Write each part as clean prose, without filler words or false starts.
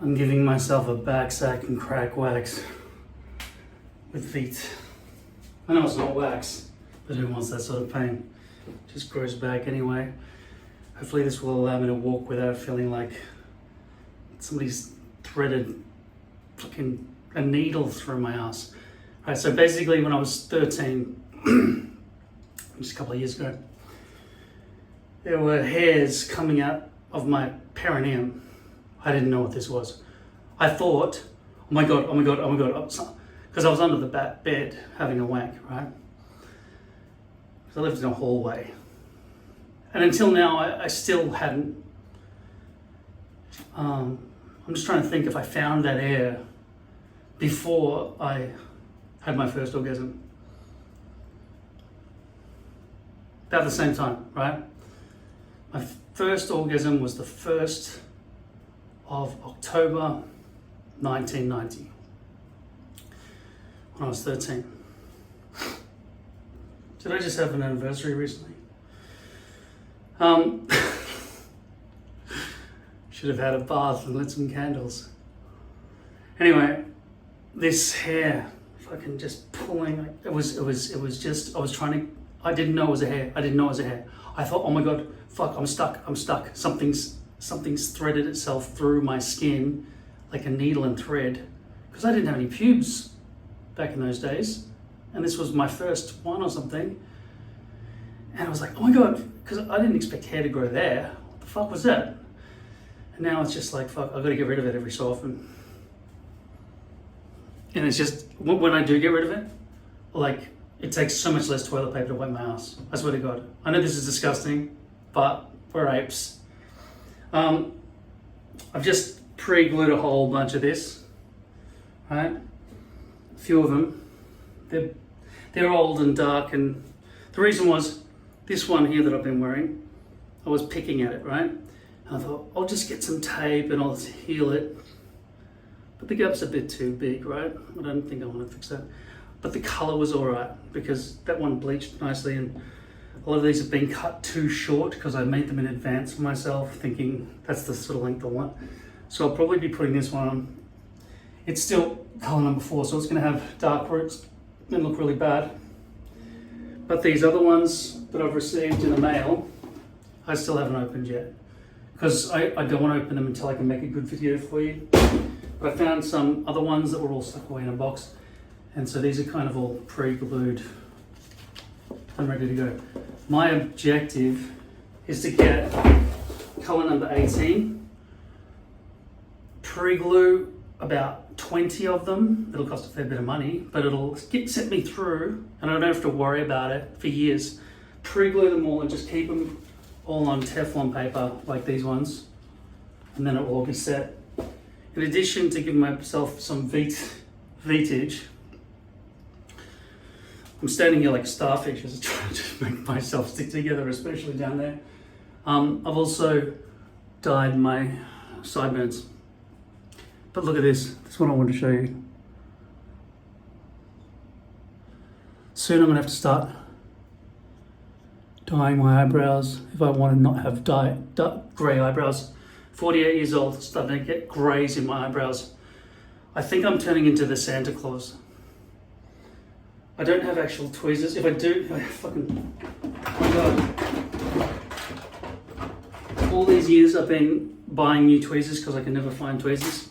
I'm giving myself a back sack and crack wax with feet. I know it's not wax, but who wants that sort of pain? Just grows back anyway. Hopefully this will allow me to walk without feeling like somebody's threaded fucking a needle through my ass. Alright, so basically when I was 13, just a couple of years ago, there were hairs coming out of my perineum. I didn't know what this was. I thought, oh my god, because I was under the bed having a wank, right? Because I lived in a hallway. And until now, I still hadn't, I'm just trying to think if I found that hair before I had my first orgasm. About the same time, right? My first orgasm was the 1st of October 1990 when I was 13. Did I just have an anniversary recently? Should have had a bath and lit some candles. Anyway, this hair fucking just pulling. It was just, I didn't know it was a hair. I thought, oh my god, fuck, I'm stuck. Something's threaded itself through my skin like a needle and thread. Because I didn't have any pubes back in those days. And this was my first one or something. And I was like, oh my god, because I didn't expect hair to grow there. What the fuck was that? And now it's just like, fuck, I've got to get rid of it every so often. And it's just, when I do get rid of it, like, it takes so much less toilet paper to wipe my ass. I swear to God. I know this is disgusting, but we're apes. I've just pre-glued a whole bunch of this, right? A few of them. They're old and dark, and the reason was this one here that I've been wearing, I was picking at it, right? And I thought, I'll just get some tape and I'll heal it. But the gap's a bit too big, right? I don't think I want to fix that. But the color was all right because that one bleached nicely, and a lot of these have been cut too short because I made them in advance for myself, thinking that's the sort of length I want. So I'll probably be putting this one on. It's still color number 4, so it's going to have dark roots and look really bad. But these other ones that I've received in the mail, I still haven't opened yet because I don't want to open them until I can make a good video for you. But I found some other ones that were all stuck away in a box, and so these are kind of all pre-glued and ready to go. My objective is to get color number 18, pre-glue about 20 of them. It'll cost a fair bit of money, but it'll set me through and I don't have to worry about it for years. Pre-glue them all and just keep them all on Teflon paper like these ones, and then it will all be set. In addition to giving myself some vetage, I'm standing here like a starfish as I try to make myself stick together, especially down there. I've also dyed my sideburns. But look at this. This is what I want to show you. Soon I'm going to have to start dyeing my eyebrows if I want to not have grey eyebrows. 48 years old, starting to get greys in my eyebrows. I think I'm turning into the Santa Claus. I don't have actual tweezers. If I do, oh my god. All these years I've been buying new tweezers because I can never find tweezers.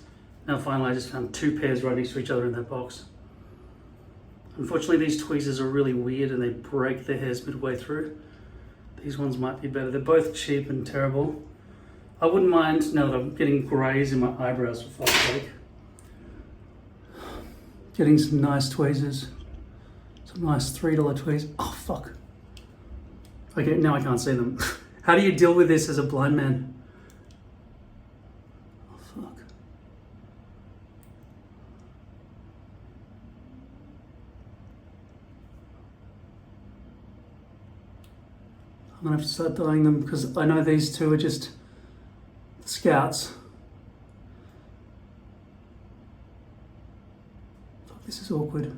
Now finally I just found 2 pairs right next to each other in that box. Unfortunately these tweezers are really weird and they break their hairs midway through. These ones might be better. They're both cheap and terrible. I wouldn't mind now that I'm getting greys in my eyebrows, for fuck's sake. Getting some nice tweezers. Some nice $3 tweezers. Oh fuck. Okay, now I can't see them. How do you deal with this as a blind man? Oh fuck. I'm gonna have to start dyeing them because I know these two are just Scouts. Fuck, this is awkward.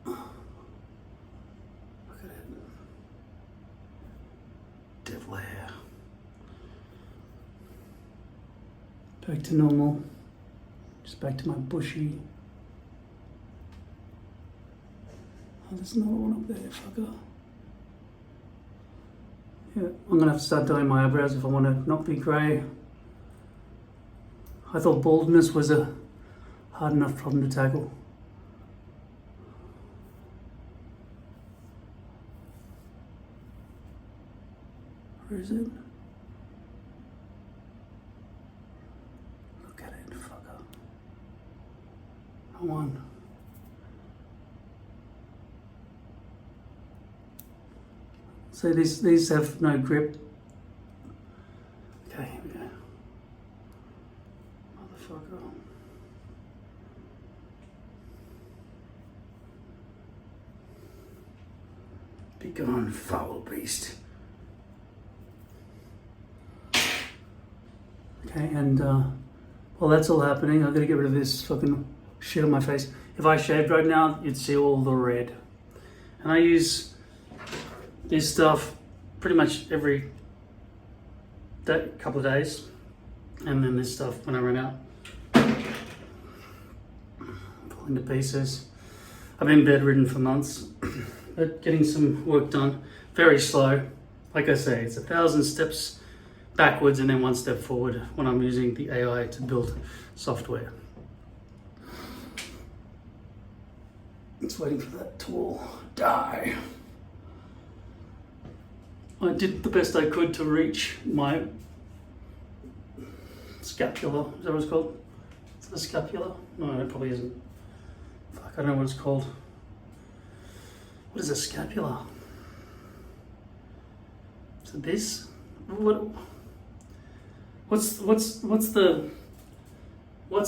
Look at it. Devil hair. back to normal, just back to my bushy. Oh, there's another one up there, fucker. Yeah, I'm gonna have to start dyeing my eyebrows if I want to not be grey. I thought baldness was a hard enough problem to tackle. Where is it? Look at it, fucker. Come on. So these have no grip. Okay, here we go. Motherfucker. Be gone, foul beast. Okay, and while that's all happening, I've got to get rid of this fucking shit on my face. If I shaved right now, you'd see all the red. And I use this stuff pretty much every couple of days, and then this stuff when I run out. Fall into pieces. I've been bedridden for months, but getting some work done. Very slow. Like I say, it's 1,000 steps backwards and then 1 step forward when I'm using the AI to build software. It's waiting for that tool to die. I did the best I could to reach my scapula. Is that what it's called? Is it a scapula? No, it probably isn't. Fuck, I don't know what it's called. What is a scapula? Is it this? What's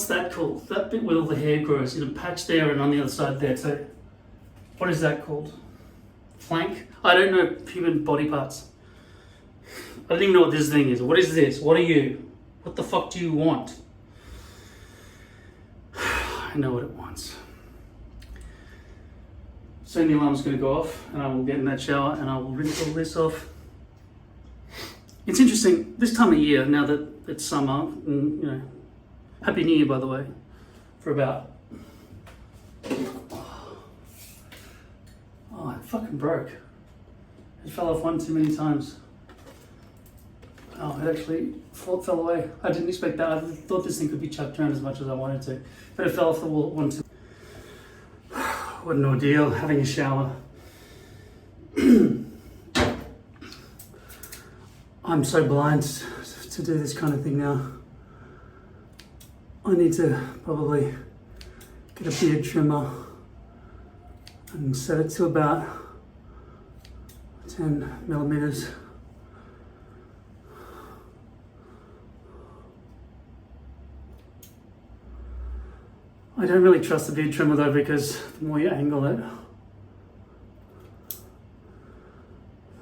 that called? That bit where all the hair grows in a patch there and on the other side there too. What is that called? Flank? I don't know human body parts. I don't even know what this thing is. What is this? What are you? What the fuck do you want? I know what it wants. Soon the alarm's going to go off and I will get in that shower and I will rinse all this off. It's interesting, this time of year, now that it's summer, and, you know, Happy New Year, by the way, for about... Oh, it fucking broke. It fell off one too many times. Oh, it actually fell away. I didn't expect that. I thought this thing could be chucked around as much as I wanted to, but it fell off the wall one too. What an ordeal, having a shower. I'm so blind to do this kind of thing now. I need to probably get a beard trimmer and set it to about 10 millimeters. I don't really trust the beard trimmer though, because the more you angle it,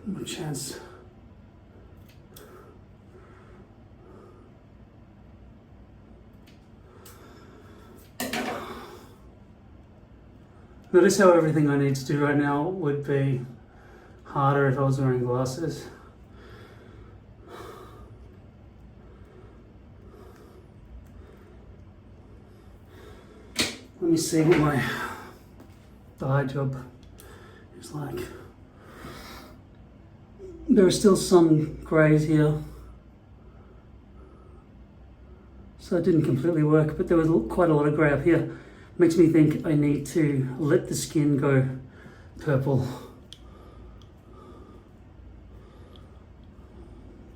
the more chance. Notice how everything I need to do right now would be harder if I was wearing glasses. Let me see what my dye job is like. There are still some greys here, so it didn't completely work, but there was quite a lot of grey up here. Makes me think I need to let the skin go purple.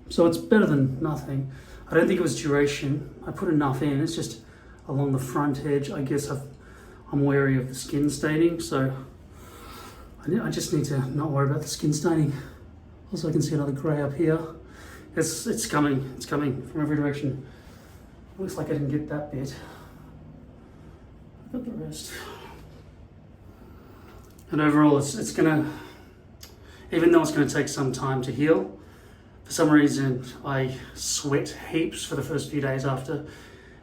So it's better than nothing. I don't think it was duration. I put enough in. It's just along the front edge. I guess I'm wary of the skin staining, so I just need to not worry about the skin staining. Also, I can see another grey up here. It's coming. It's coming from every direction. Looks like I didn't get that bit. Got the rest. And overall, it's gonna, even though it's gonna take some time to heal, for some reason I sweat heaps for the first few days after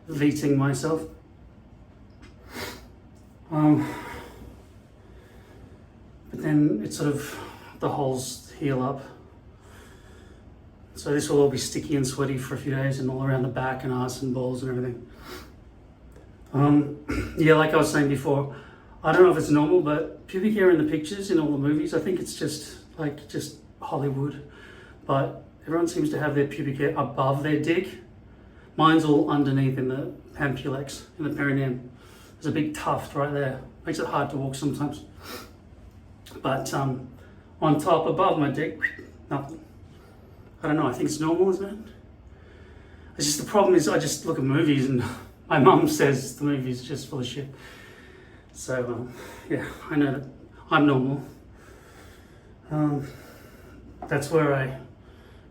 VTing myself. But then it sort of, the holes heal up. So this will all be sticky and sweaty for a few days and all around the back and arse and balls and everything. Yeah, like I was saying before, I don't know if it's normal, but pubic hair in the pictures in all the movies, I think it's just Hollywood. But everyone seems to have their pubic hair above their dick. Mine's all underneath in the pampulex, in the perineum. There's a big tuft right there. Makes it hard to walk sometimes. But on top, above my dick, nothing. I don't know, I think it's normal, isn't it? It's just the problem is I just look at movies and my mum says the movie's just full of shit. So, yeah, I know that I'm normal. That's where I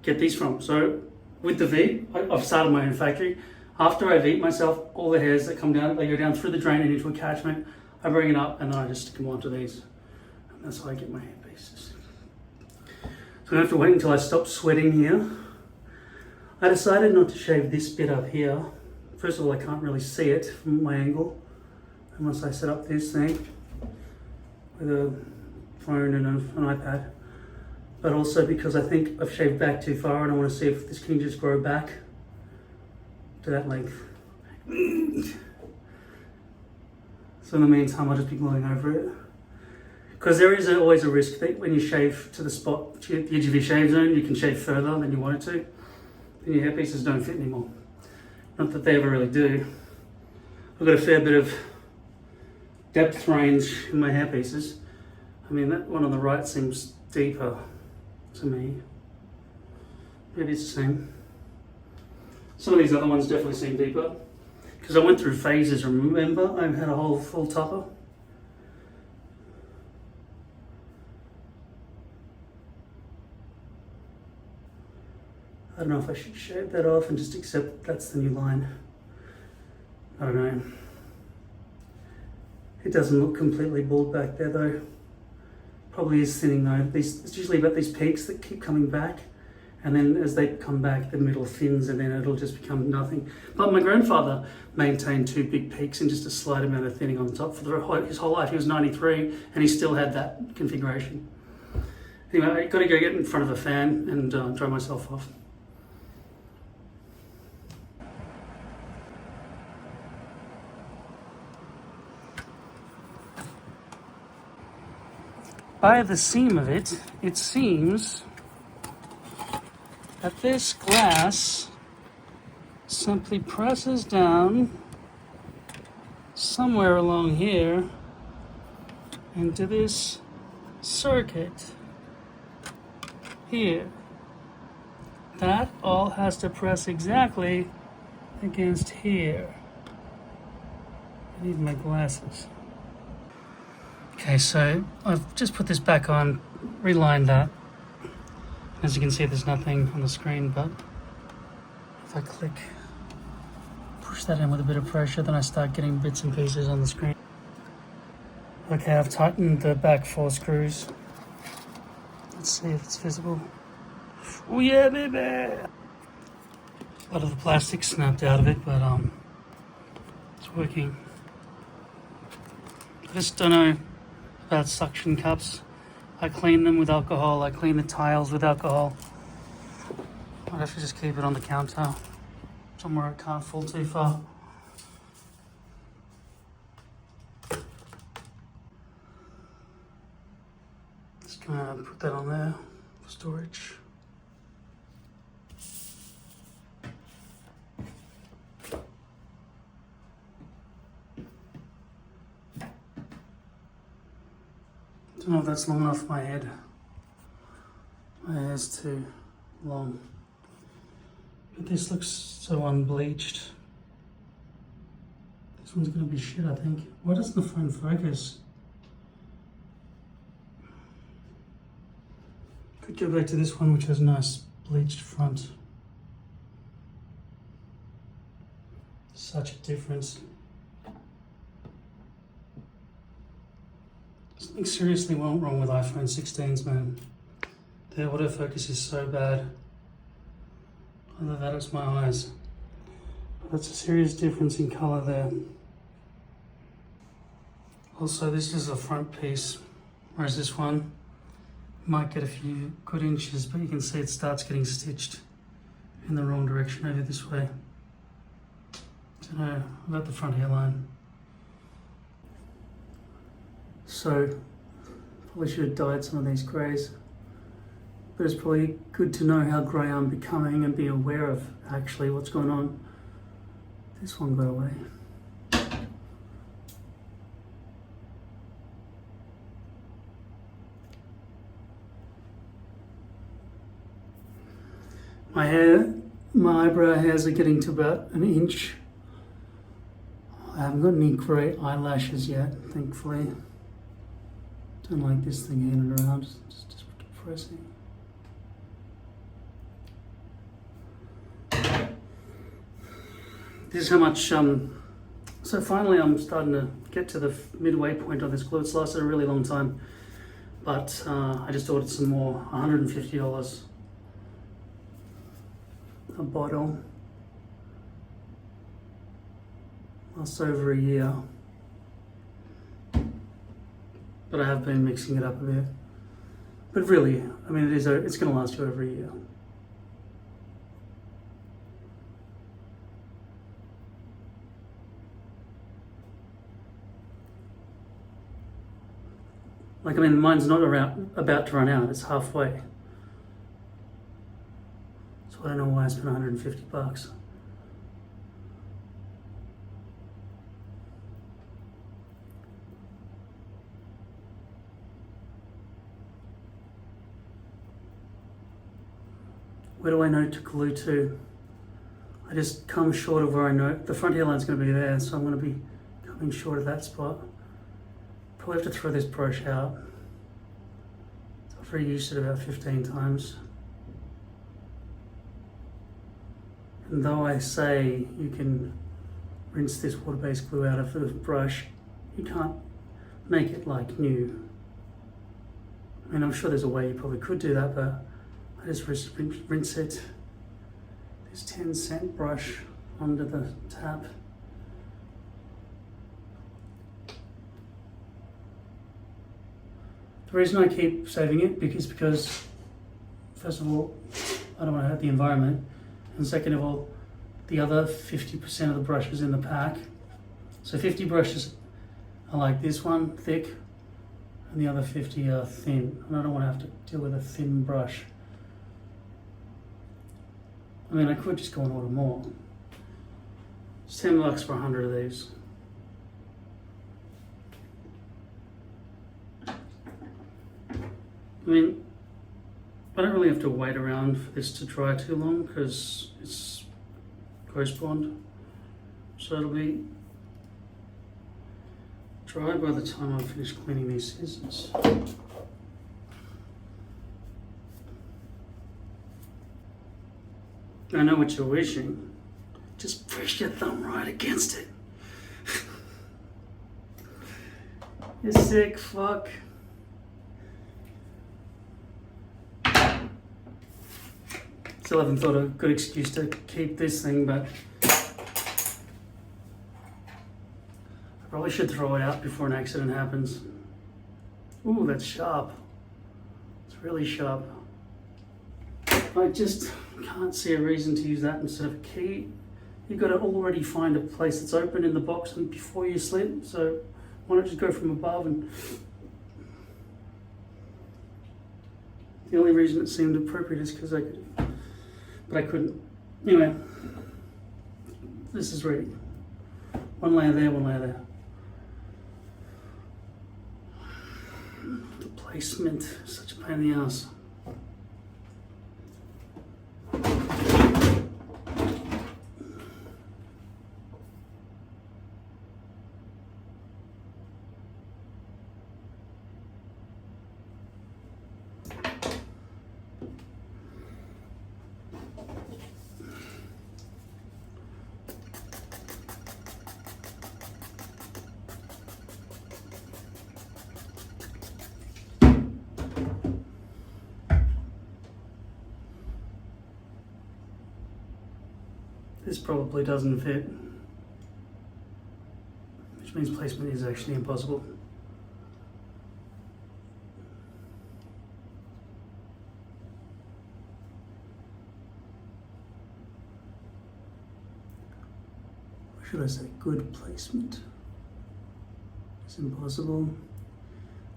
get these from. So with the V, I've started my own factory. After I V myself, all the hairs that come down, they go down through the drain and into a catchment. I bring it up and then I just stick them onto these. And that's how I get my hair pieces. So I have to wait until I stop sweating here. I decided not to shave this bit up here. First of all, I can't really see it from my angle unless I set up this thing with a phone and an iPad. But also because I think I've shaved back too far and I want to see if this can just grow back to that length. So in the meantime, I'll just be gluing over it. Because there is always a risk that when you shave to the spot, to the edge of your shave zone, you can shave further than you want it to. Then your hair pieces don't fit anymore. Not that they ever really do. I've got a fair bit of depth range in my hair pieces. I mean, that one on the right seems deeper to me. Maybe it's the same. Some of these other ones definitely seem deeper. Because I went through phases, remember? I had a whole full topper. I don't know if I should shave that off and just accept that's the new line. I don't know. It doesn't look completely bald back there though. Probably is thinning though. It's usually about these peaks that keep coming back, and then as they come back, the middle thins and then it'll just become nothing. But my grandfather maintained two big peaks and just a slight amount of thinning on the top for his whole life. He was 93 and he still had that configuration. Anyway, I've got to go get in front of a fan and dry myself off. By the seam of it, it seems that this glass simply presses down somewhere along here into this circuit here. That all has to press exactly against here. I need my glasses. Okay, so I've just put this back on, relined that. As you can see, there's nothing on the screen, but if I push that in with a bit of pressure, then I start getting bits and pieces on the screen. Okay, I've tightened the back 4 screws. Let's see if it's visible. Oh yeah, baby! A lot of the plastic snapped out of it, but it's working. I just don't know about suction cups. I clean them with alcohol. I clean the tiles with alcohol. I'd have to just keep it on the counter somewhere it can't fall too far. Just gonna put that on there for storage. I don't know if that's long enough for my head. My hair's too long. But this looks so unbleached. This one's gonna be shit, I think. Why doesn't the phone focus? Could go back to this one, which has a nice bleached front. Such a difference. Something seriously wrong with iPhone 16s, man. Their autofocus is so bad. Either that or it's my eyes. But that's a serious difference in colour there. Also, this is a front piece, whereas this one might get a few good inches, but you can see it starts getting stitched. in the wrong direction over this way. Don't know about the front hairline. So probably should have dyed some of these greys, but it's probably good to know how grey I'm becoming and be aware of actually what's going on. This one got away. My eyebrow hairs are getting to about an inch. I haven't got any grey eyelashes yet, thankfully. Don't like this thing handed around, it's just depressing. This is how much, so finally I'm starting to get to the midway point on this glue. It's lasted a really long time, but I just ordered some more, $150 a bottle. Lasts over a year. But I have been mixing it up a bit. But really, I mean, it's going to last you over a year. Like, I mean, mine's not about to run out, it's halfway. So I don't know why I spent 150 bucks. Where do I know to glue to? I just come short of where I know. The front hairline's going to be there, so I'm going to be coming short of that spot. Probably have to throw this brush out. I've reused it about 15 times. And though I say you can rinse this water-based glue out of the brush, you can't make it like new. I mean, I'm sure there's a way you probably could do that, but I just rinse it, this 10-cent brush under the tap. The reason I keep saving it because first of all, I don't want to hurt the environment, and second of all, the other 50% of the brushes in the pack. So 50 brushes are like this one, thick, and the other 50 are thin. And I don't want to have to deal with a thin brush. I mean, I could just go and order more. It's 10 bucks for 100 of these. I mean, I don't really have to wait around for this to dry too long because it's Ghost Bond. So it'll be dry by the time I finish cleaning these scissors. I know what you're wishing. Just press your thumb right against it. You sick fuck. Still haven't thought of a good excuse to keep this thing, but I probably should throw it out before an accident happens. Ooh, that's sharp. It's really sharp. I just can't see a reason to use that instead of a key. You've got to already find a place that's open in the box and before you slip, so why not just go from above? And the only reason it seemed appropriate is because I could, but I couldn't. Anyway, this is ready. One layer there, one layer there. The placement, such a pain in the ass. This probably doesn't fit, which means placement is actually impossible. should I say, good placement. It's impossible.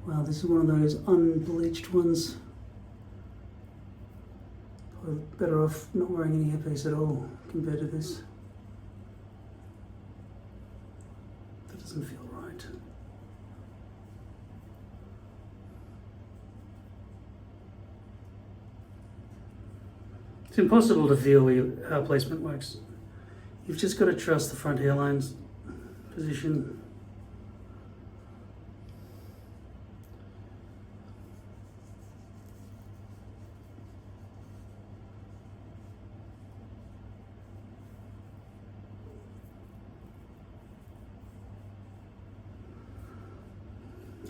Wow, this is one of those unbleached ones. Probably better off not wearing any hairpiece at all compared to this. That doesn't feel right. It's impossible to feel how placement works. You've just got to trust the front hairline's position.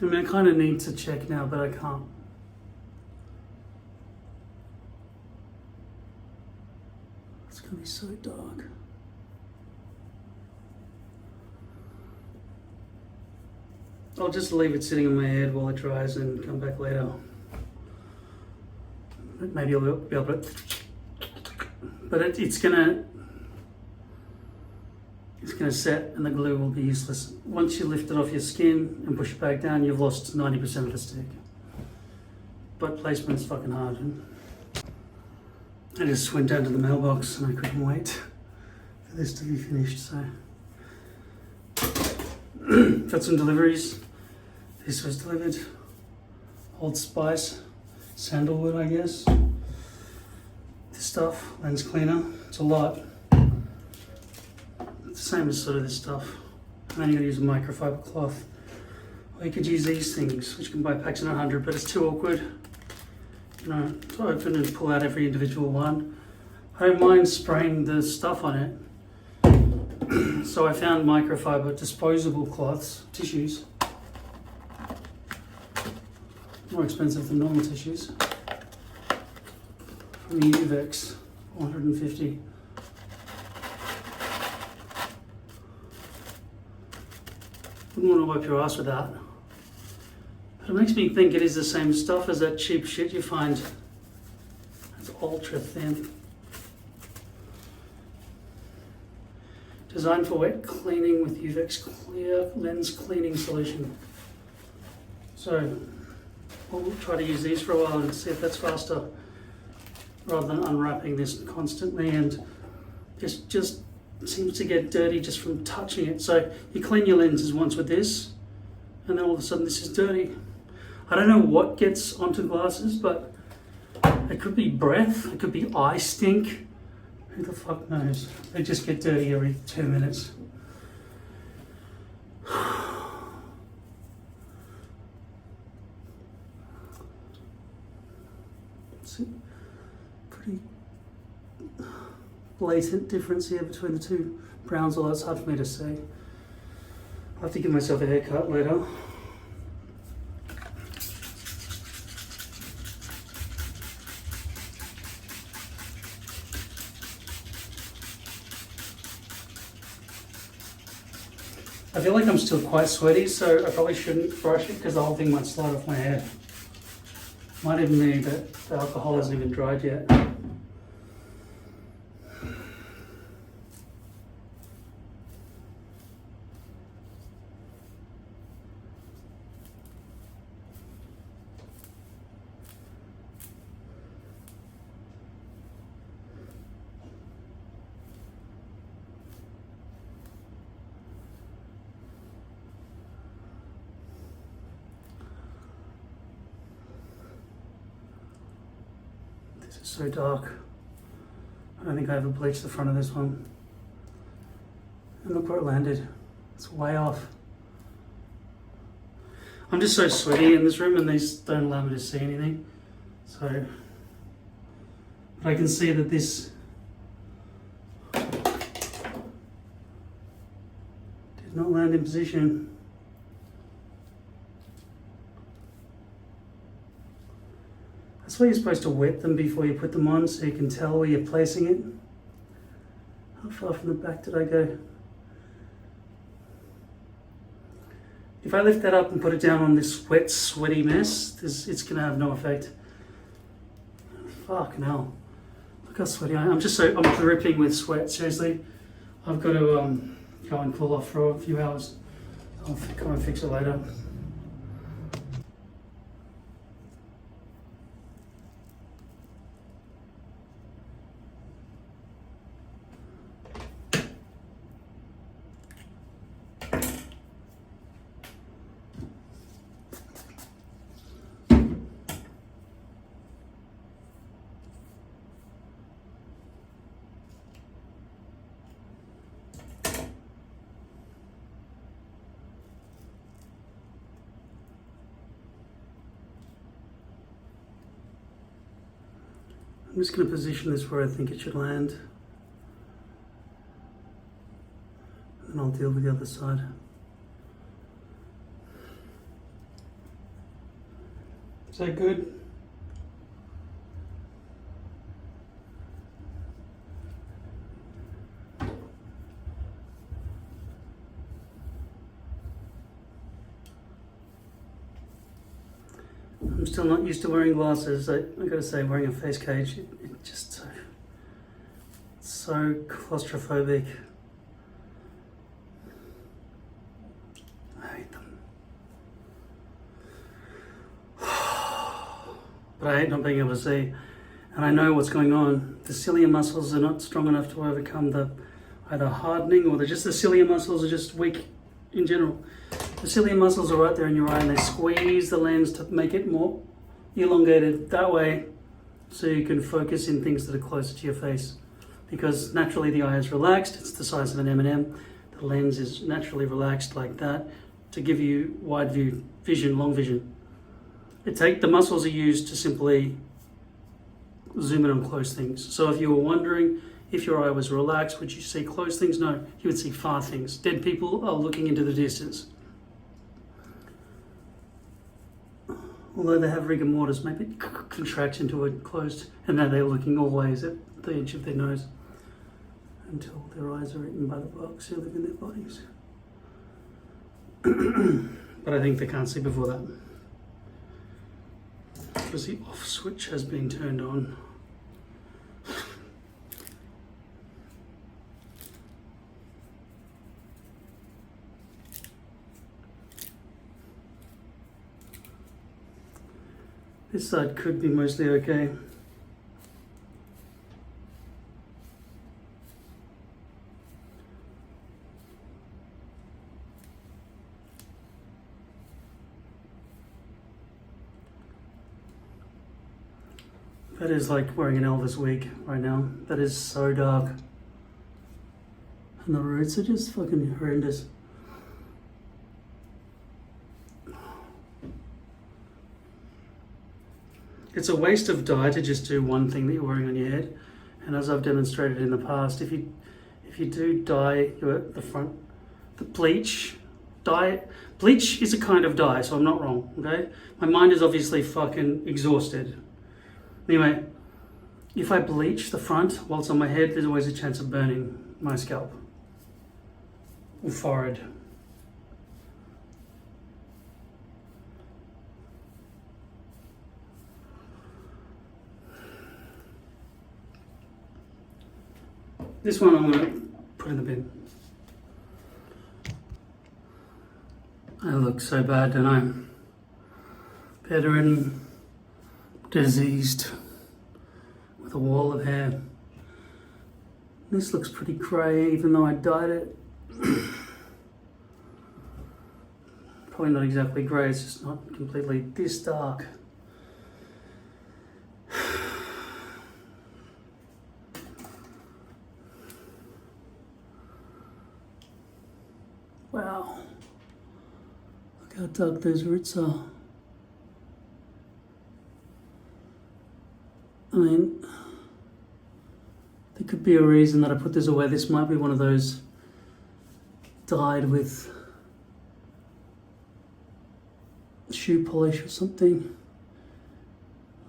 I mean, I kind of need to check now, but I can't. It's going to be so dark. I'll just leave it sitting on my head while it dries and come back later. Maybe I'll be able to, but it's gonna set and the glue will be useless. Once you lift it off your skin and push it back down, you've lost 90% of the stick. But placement's fucking hard. I just went down to the mailbox and I couldn't wait for this to be finished, so. Got some deliveries. This was delivered. Old Spice, sandalwood, I guess. This stuff, lens cleaner. It's a lot. It's the same as sort of this stuff. And then you're gonna use a microfiber cloth. Or you could use these things, which you can buy packs in 100, but it's too awkward. You know, to open and pull out every individual one. I don't mind spraying the stuff on it. So I found microfiber disposable cloths, tissues. More expensive than normal tissues. From the Uvex, 150. Wouldn't want to wipe your ass with that. But it makes me think it is the same stuff as that cheap shit you find. It's ultra thin. Designed for wet cleaning with Uvex clear lens cleaning solution. So we'll try to use these for a while and see if that's faster, rather than unwrapping this constantly, and just seems to get dirty just from touching it. So you clean your lenses once with this, and then all of a sudden this is dirty. I don't know what gets onto glasses, but it could be breath, it could be eye stink. Who the fuck knows? They just get dirty every 2 minutes. It's a pretty blatant difference here between the two browns, although it's hard for me to see. I'll have to give myself a haircut later. I feel like I'm still quite sweaty, so I probably shouldn't brush it because the whole thing might slide off my head. Might even be that the alcohol hasn't even dried yet. This is so dark. I don't think I ever bleached the front of this one. And look where it landed. It's way off. I'm just so sweaty in this room and these don't allow me to see anything. So, but I can see that this did not land in position. That's why you're supposed to wet them before you put them on, so you can tell where you're placing it. How far from the back did I go? If I lift that up and put it down on this wet, sweaty mess, it's gonna have no effect. Fucking hell. Look how sweaty I am. I'm dripping with sweat, seriously. I've got to go and cool off for a few hours. I'll come and fix it later. I'm just going to position this where I think it should land, and I'll deal with the other side. Is that good? I'm still not used to wearing glasses. I gotta say, wearing a face cage, it just so claustrophobic. I hate them. But I hate not being able to see. And I know what's going on. The cilia muscles are not strong enough to overcome the either hardening or the cilia muscles are just weak in general. The cilia muscles are right there in your eye and they squeeze the lens to make it more elongated that way so you can focus in things that are closer to your face. Because naturally the eye is relaxed, it's the size of an M&M. The lens is naturally relaxed like that to give you wide view vision, long vision. The muscles are used to simply zoom in on close things. So if you were wondering if your eye was relaxed, would you see close things? No, you would see far things. Dead people are looking into the distance. Although they have rigor mortis, maybe it contracts into a closed, and now they're looking always at the edge of their nose until their eyes are eaten by the bugs who live in their bodies. But I think they can't see before that, because the off switch has been turned on. This side could be mostly okay. That is like wearing an Elvis wig right now. That is so dark. And the roots are just fucking horrendous. It's a waste of dye to just do one thing that you're wearing on your head. And as I've demonstrated in the past, if you do dye the front, the bleach is a kind of dye, so I'm not wrong, okay? My mind is obviously fucking exhausted. Anyway, if I bleach the front while it's on my head, there's always a chance of burning my scalp or forehead. This one I'm going to put in the bin. I look so bad, don't I? Bedridden, diseased, with a wall of hair. This looks pretty grey, even though I dyed it. Probably not exactly grey, it's just not completely this dark. Wow, look how dark those roots are. I mean, there could be a reason that I put this away. This might be one of those dyed with shoe polish or something.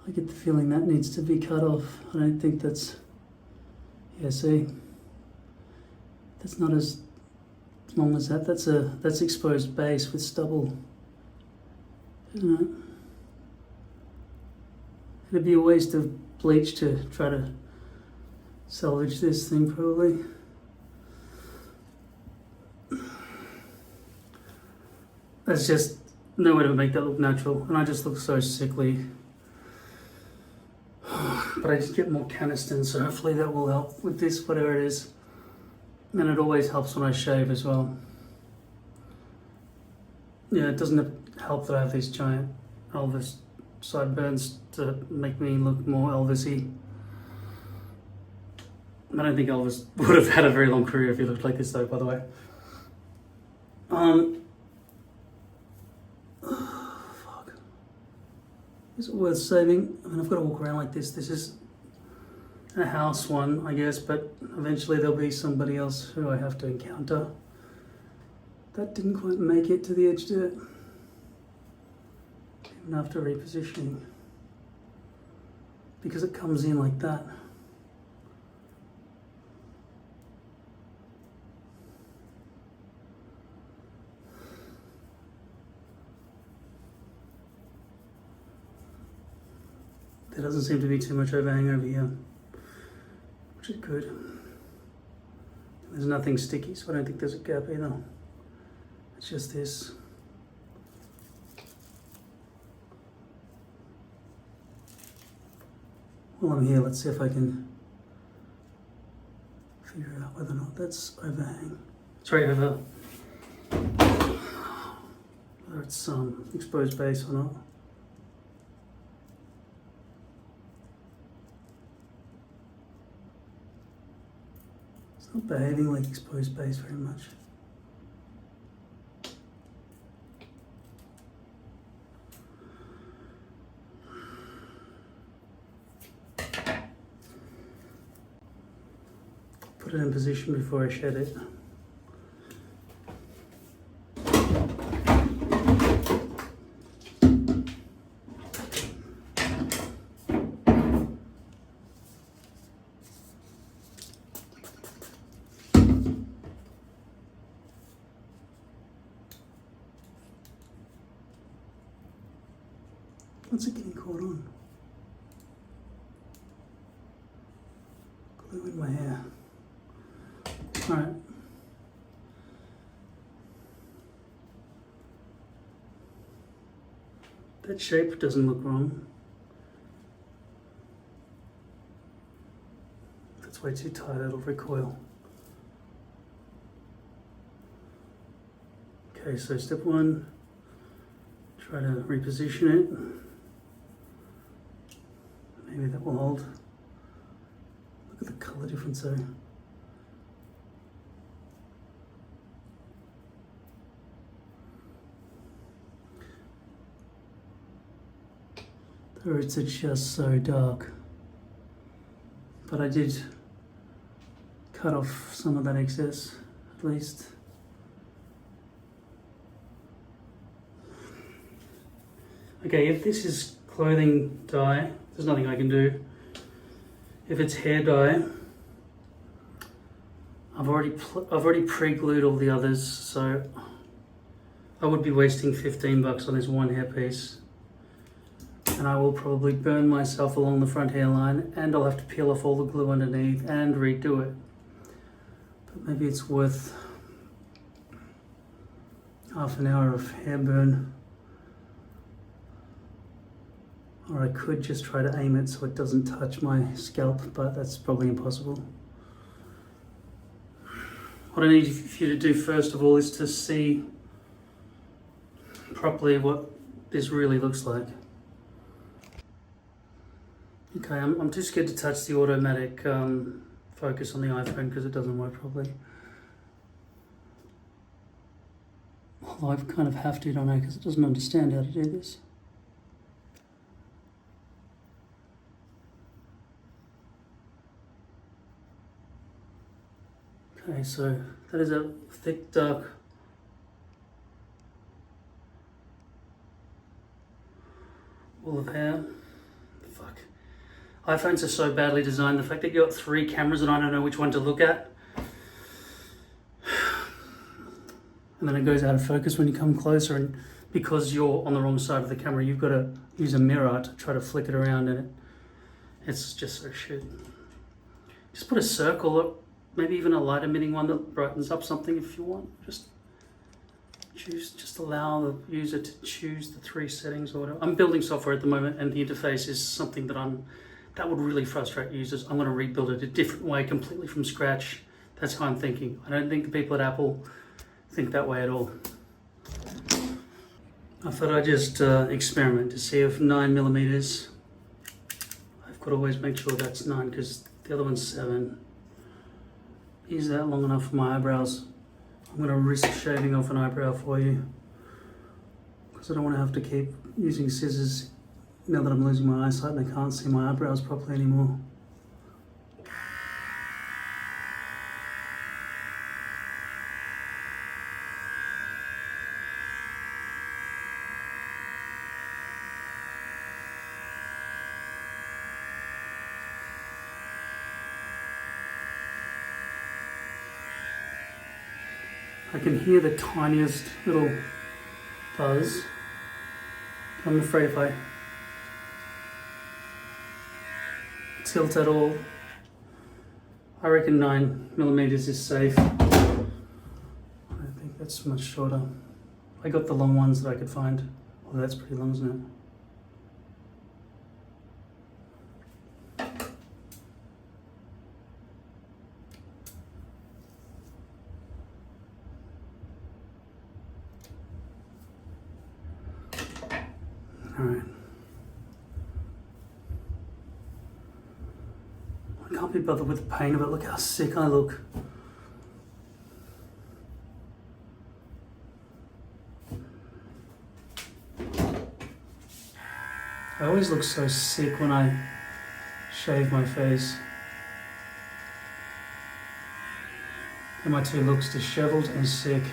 I get the feeling that needs to be cut off. I don't think that's, yeah, see, that's not as long as that. That's exposed base with stubble, isn't it? It'd be a waste of bleach to try to salvage this thing, probably. there's just no way to make that look natural, and I just look so sickly. But I just get more caniston, so hopefully that will help with this, whatever it is. And it always helps when I shave as well. Yeah, it doesn't help that I have these giant Elvis sideburns to make me look more Elvis-y. I don't think Elvis would have had a very long career if he looked like this though, by the way. Fuck. Is it worth saving? I mean, I've got to walk around like this. This is a house one, I guess, but eventually there'll be somebody else who I have to encounter. That didn't quite make it to the edge, did it? Even after repositioning. Because it comes in like that. There doesn't seem to be too much overhang over here, which is good. There's nothing sticky, so I don't think there's a gap either. It's just this. While I'm here, let's see if I can figure out whether or not that's overhang. Sorry, over. Whether it's exposed base or not. It's not behaving like exposed base very much. Put it in position before I shed it. What's it getting caught on? Glue in my hair. Alright. That shape doesn't look wrong. If it's way too tight, it'll recoil. Okay, so step one, try to reposition it. Maybe that will hold. Look at the color difference there. The roots are just so dark. But I did cut off some of that excess, at least. Okay, if this is clothing dye, there's nothing I can do. If it's hair dye, I've already pre-glued all the others, so I would be wasting $15 on this one hairpiece. And I will probably burn myself along the front hairline, and I'll have to peel off all the glue underneath and redo it. But maybe it's worth half an hour of hair burn. Or I could just try to aim it so it doesn't touch my scalp, but that's probably impossible. What I need for you to do first of all is to see properly what this really looks like. Okay, I'm too scared to touch the automatic focus on the iPhone because it doesn't work properly. Although I kind of have to, don't I, because it doesn't understand how to do this. Okay, so that is a thick, dark wall of hair. Fuck. iPhones are so badly designed. The fact that you've got 3 cameras and I don't know which one to look at. And then it goes out of focus when you come closer, and because you're on the wrong side of the camera, you've got to use a mirror to try to flick it around, and it's just so shit. Just put a circle, or maybe even a light emitting one that brightens up something if you want. Just just allow the user to choose the 3 settings or whatever. I'm building software at the moment, and the interface is something that would really frustrate users. I'm going to rebuild it a different way, completely from scratch. That's how I'm thinking. I don't think the people at Apple think that way at all. I thought I'd just experiment to see if 9mm. I've got to always make sure that's 9 because the other one's 7. Is that long enough for my eyebrows? I'm going to risk shaving off an eyebrow for you because I don't want to have to keep using scissors now that I'm losing my eyesight and I can't see my eyebrows properly anymore. I can hear the tiniest little buzz. I'm afraid if I tilt at all, I reckon 9mm is safe. I think that's much shorter. I got the long ones that I could find. Oh, that's pretty long, isn't it? Alright. I can't be bothered with the pain of it. Look how sick I look. I always look so sick when I shave my face. And my 2 looks disheveled and sick.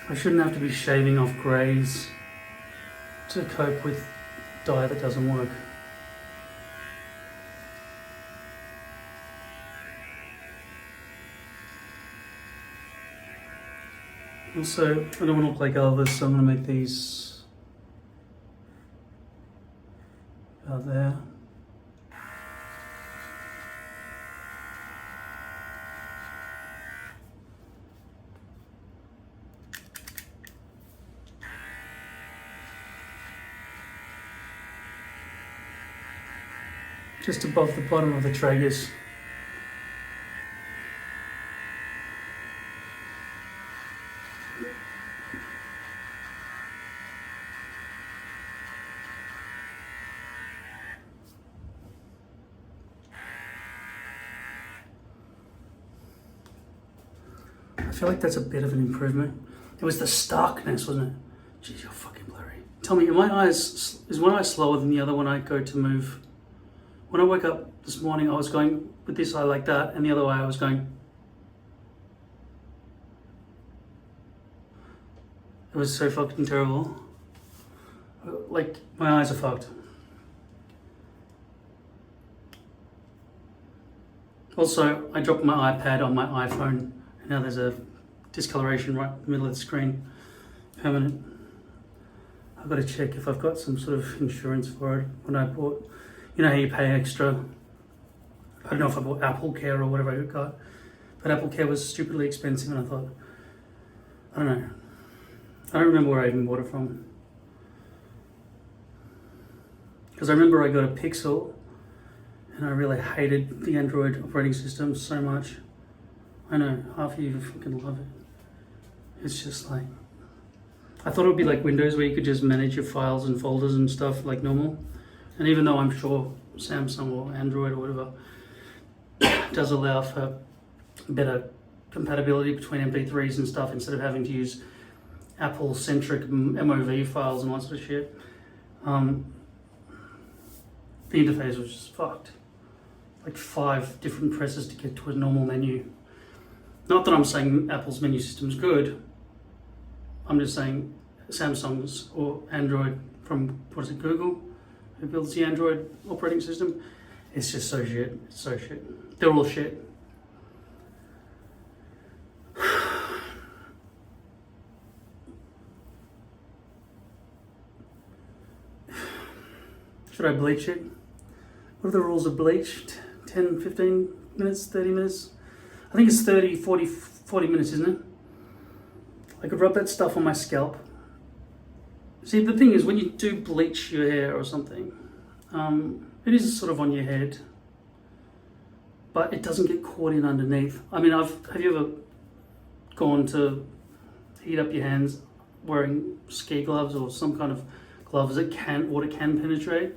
I shouldn't have to be shaving off greys to cope with dye that doesn't work. Also, I don't want to look like Elvis, so I'm going to make these about there. Just above the bottom of the tragus. I feel like that's a bit of an improvement. It was the starkness, wasn't it? Jeez, you're fucking blurry. Tell me, is one eye slower than the other when I go to move? When I woke up this morning, I was going with this eye like that, and the other eye I was going. It was so fucking terrible. Like, my eyes are fucked. Also, I dropped my iPad on my iPhone, and now there's a discoloration right in the middle of the screen. Permanent. I've got to check if I've got some sort of insurance for it when I bought. You know how you pay extra? I don't know if I bought Apple Care or whatever I got, but Apple Care was stupidly expensive, and I thought, I don't know. I don't remember where I even bought it from. Because I remember I got a Pixel, and I really hated the Android operating system so much. I know, half of you fucking love it. It's just like, I thought it would be like Windows where you could just manage your files and folders and stuff like normal. And even though I'm sure Samsung or Android or whatever does allow for better compatibility between MP3s and stuff instead of having to use Apple-centric MOV files and all that sort of shit, the interface was just fucked. Like 5 different presses to get to a normal menu. Not that I'm saying Apple's menu system is good. I'm just saying Samsung's or Android from, what is it, Google, who builds the Android operating system. It's just so shit. It's so shit. They're all shit. Should I bleach it? What are the rules of bleach? 10, 15 minutes, 30 minutes? I think it's 30, 40 minutes, isn't it? I could rub that stuff on my scalp. See, the thing is, when you do bleach your hair or something, it is sort of on your head, but it doesn't get caught in underneath. I mean, have you ever gone to heat up your hands wearing ski gloves or some kind of gloves that water can penetrate?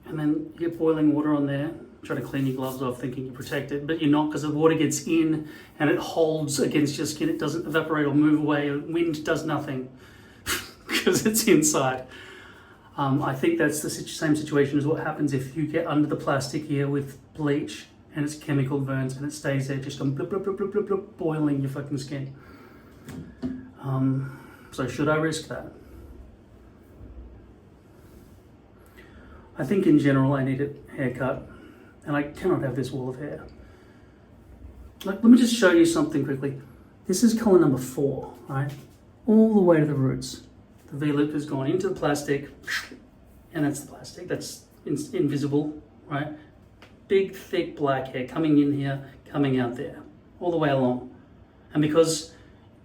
And then you get boiling water on there, try to clean your gloves off thinking you're protected, but you're not, because the water gets in and it holds against your skin. It doesn't evaporate or move away. Wind does nothing because it's inside. I think that's the same situation as what happens if you get under the plastic here with bleach and it's chemical burns and it stays there just on blub, blub, blub, blub, blub, blub, boiling your fucking skin. So should I risk that? I think in general I need a haircut, and I cannot have this wall of hair. Let me just show you something quickly. This is color number 4, right? All the way to the roots. The V-loop has gone into the plastic, and that's the plastic. That's invisible, right? Big, thick black hair coming in here, coming out there, all the way along. And because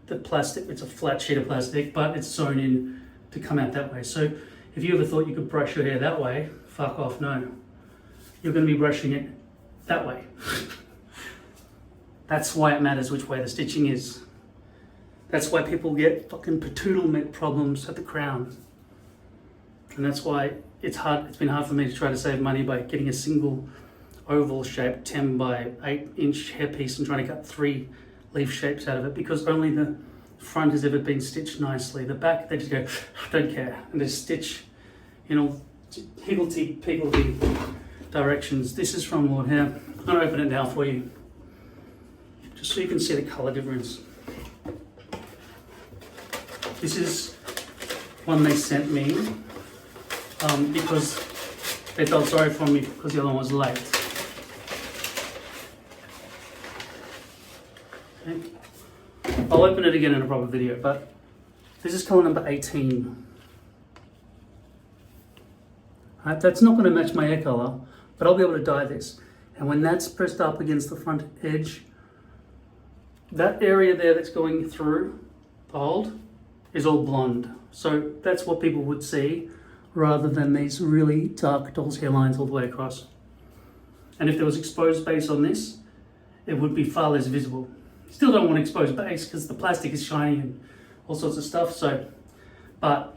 the plastic, it's a flat sheet of plastic, but it's sewn in to come out that way. So if you ever thought you could brush your hair that way, fuck off, no. You're going to be brushing it that way. That's why it matters which way the stitching is. That's why people get fucking patootle problems at the crown. And that's why it's been hard for me to try to save money by getting a single oval shaped 10 by 8 inch hairpiece and trying to cut 3 leaf shapes out of it, because only the front has ever been stitched nicely. The back, they just go, don't care, and they stitch in all higgledy-piggledy directions. This is from Lord Hair. I'm going to open it now for you, just so you can see the colour difference. This is one they sent me because they felt sorry for me because the other one was late. Okay. I'll open it again in a proper video, but this is colour number 18. Right, that's not going to match my hair colour, but I'll be able to dye this. And when that's pressed up against the front edge, that area there that's going through the hold is all blonde. So that's what people would see, rather than these really dark doll's hair lines all the way across. And if there was exposed base on this, it would be far less visible. Still don't want exposed base because the plastic is shiny and all sorts of stuff. So, but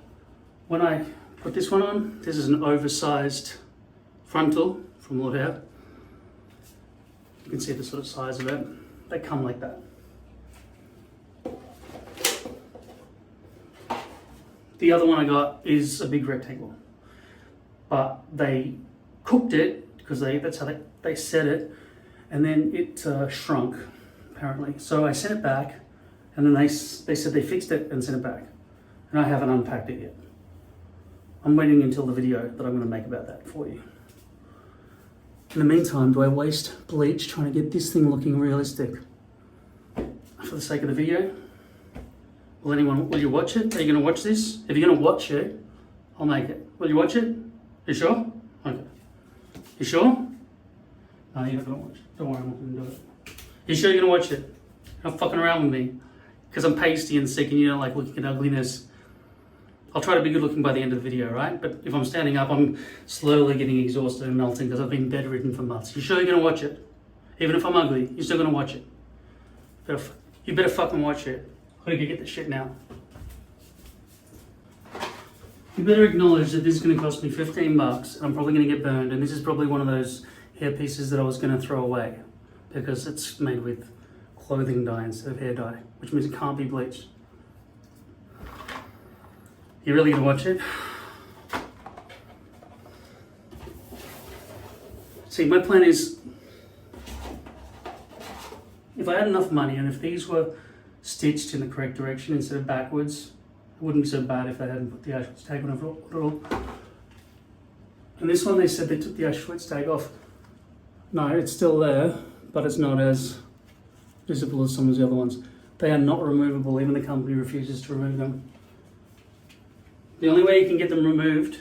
when I put this one on, this is an oversized frontal from Lord Hair. You can see the sort of size of it. They come like that. The other one I got is a big rectangle, but they cooked it because that's how they set it, and then it shrunk apparently. So I sent it back, and then they said they fixed it and sent it back, and I haven't unpacked it yet. I'm waiting until the video that I'm going to make about that for you. In the meantime, do I waste bleach trying to get this thing looking realistic for the sake of the video? Will you watch it? Are you going to watch this? If you're going to watch it, I'll make it. Will you watch it? You sure? Okay. You sure? No, you're not going to watch it. Don't worry, I'm not going to do it. You sure you're going to watch it? You're not fucking around with me. Because I'm pasty and sick and you don't like looking at ugliness. I'll try to be good looking by the end of the video, right? But if I'm standing up, I'm slowly getting exhausted and melting because I've been bedridden for months. You sure you're going to watch it? Even if I'm ugly, you're still going to watch it. You better fucking watch it. Who can get this shit now? You better acknowledge that this is going to cost me 15 bucks and I'm probably going to get burned, and this is probably one of those hair pieces that I was going to throw away because it's made with clothing dye instead of hair dye, which means it can't be bleached. You really going to watch it? See, my plan is, if I had enough money and if these were stitched in the correct direction instead of backwards, It wouldn't be so bad if they hadn't put the Auschwitz tag on it at all. And this one, they said they took the Auschwitz tag off. No, it's still there, but it's not as visible as some of the other ones. They are not removable, even the company refuses to remove them. The only way you can get them removed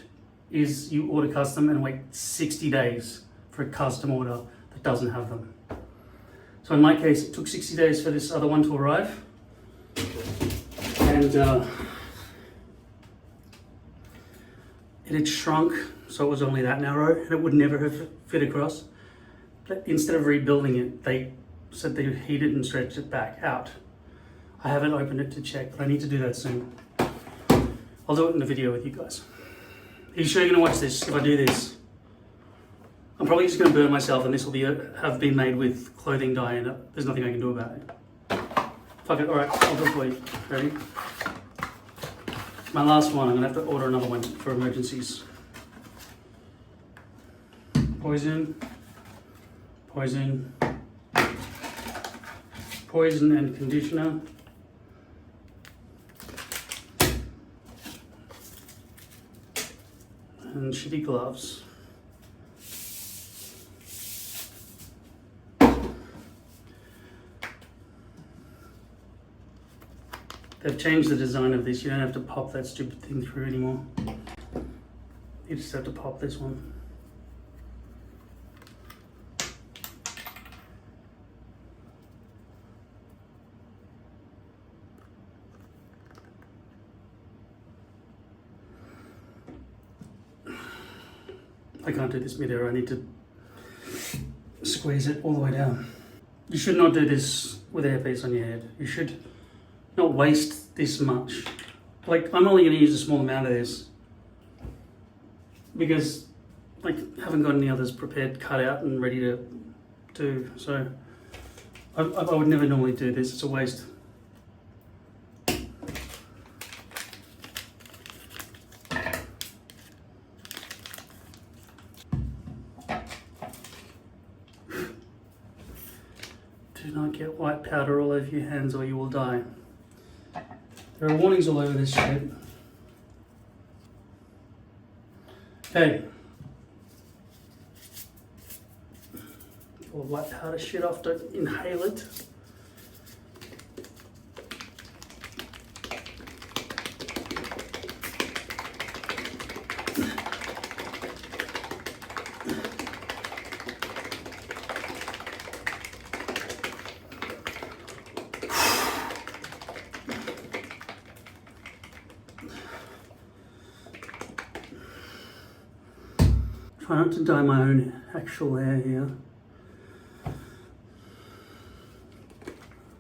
is you order custom and wait 60 days for a custom order that doesn't have them. So in my case, it took 60 days for this other one to arrive. And it had shrunk, so it was only that narrow, and it would never have fit across. But instead of rebuilding it, they said they would heat it and stretch it back out. I haven't opened it to check, but I need to do that soon. I'll do it in the video with you guys. Are you sure you're gonna watch this if I do this? I'm probably just gonna burn myself, and this will be have been made with clothing dye in it. There's nothing I can do about it. Fuck it, alright, I'll do it for you. Ready? My last one, I'm gonna have to order another one for emergencies. Poison, poison, poison and conditioner. And shitty gloves. They've changed the design of this. You don't have to pop that stupid thing through anymore. You just have to pop this one. I can't do this mid-air, I need to squeeze it all the way down. You should not do this with a hairpiece on your head. You should not waste this much. Like, I'm only going to use a small amount of this because like, I haven't got any others prepared, cut out and ready to do. So I would never normally do this, it's a waste. Do not get white powder all over your hands or you will die. There are warnings all over this shit. Okay. All the white powder shit off, don't inhale it. Try not to dye my own actual hair here. I'm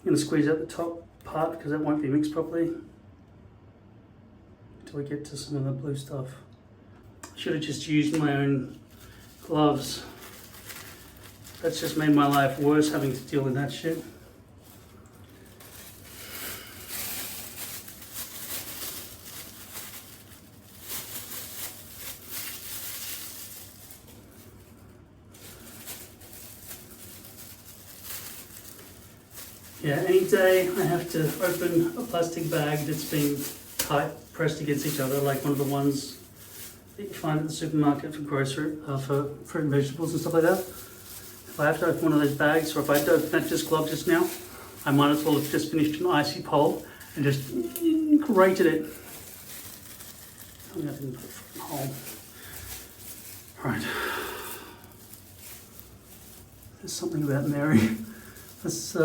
going to squeeze out the top part because that won't be mixed properly until we get to some of the blue stuff. I should have just used my own gloves. That's just made my life worse having to deal with that shit. Yeah, any day I have to open a plastic bag that's been tight, pressed against each other, like one of the ones that you find at the supermarket for grocery, for fruit and vegetables and stuff like that. If I have to open one of those bags, or if I had to open that just glove just now, I might as well have just finished an icy pole and just grated it. I mean, I didn't put a fucking hole. Right. There's something about Mary. Let's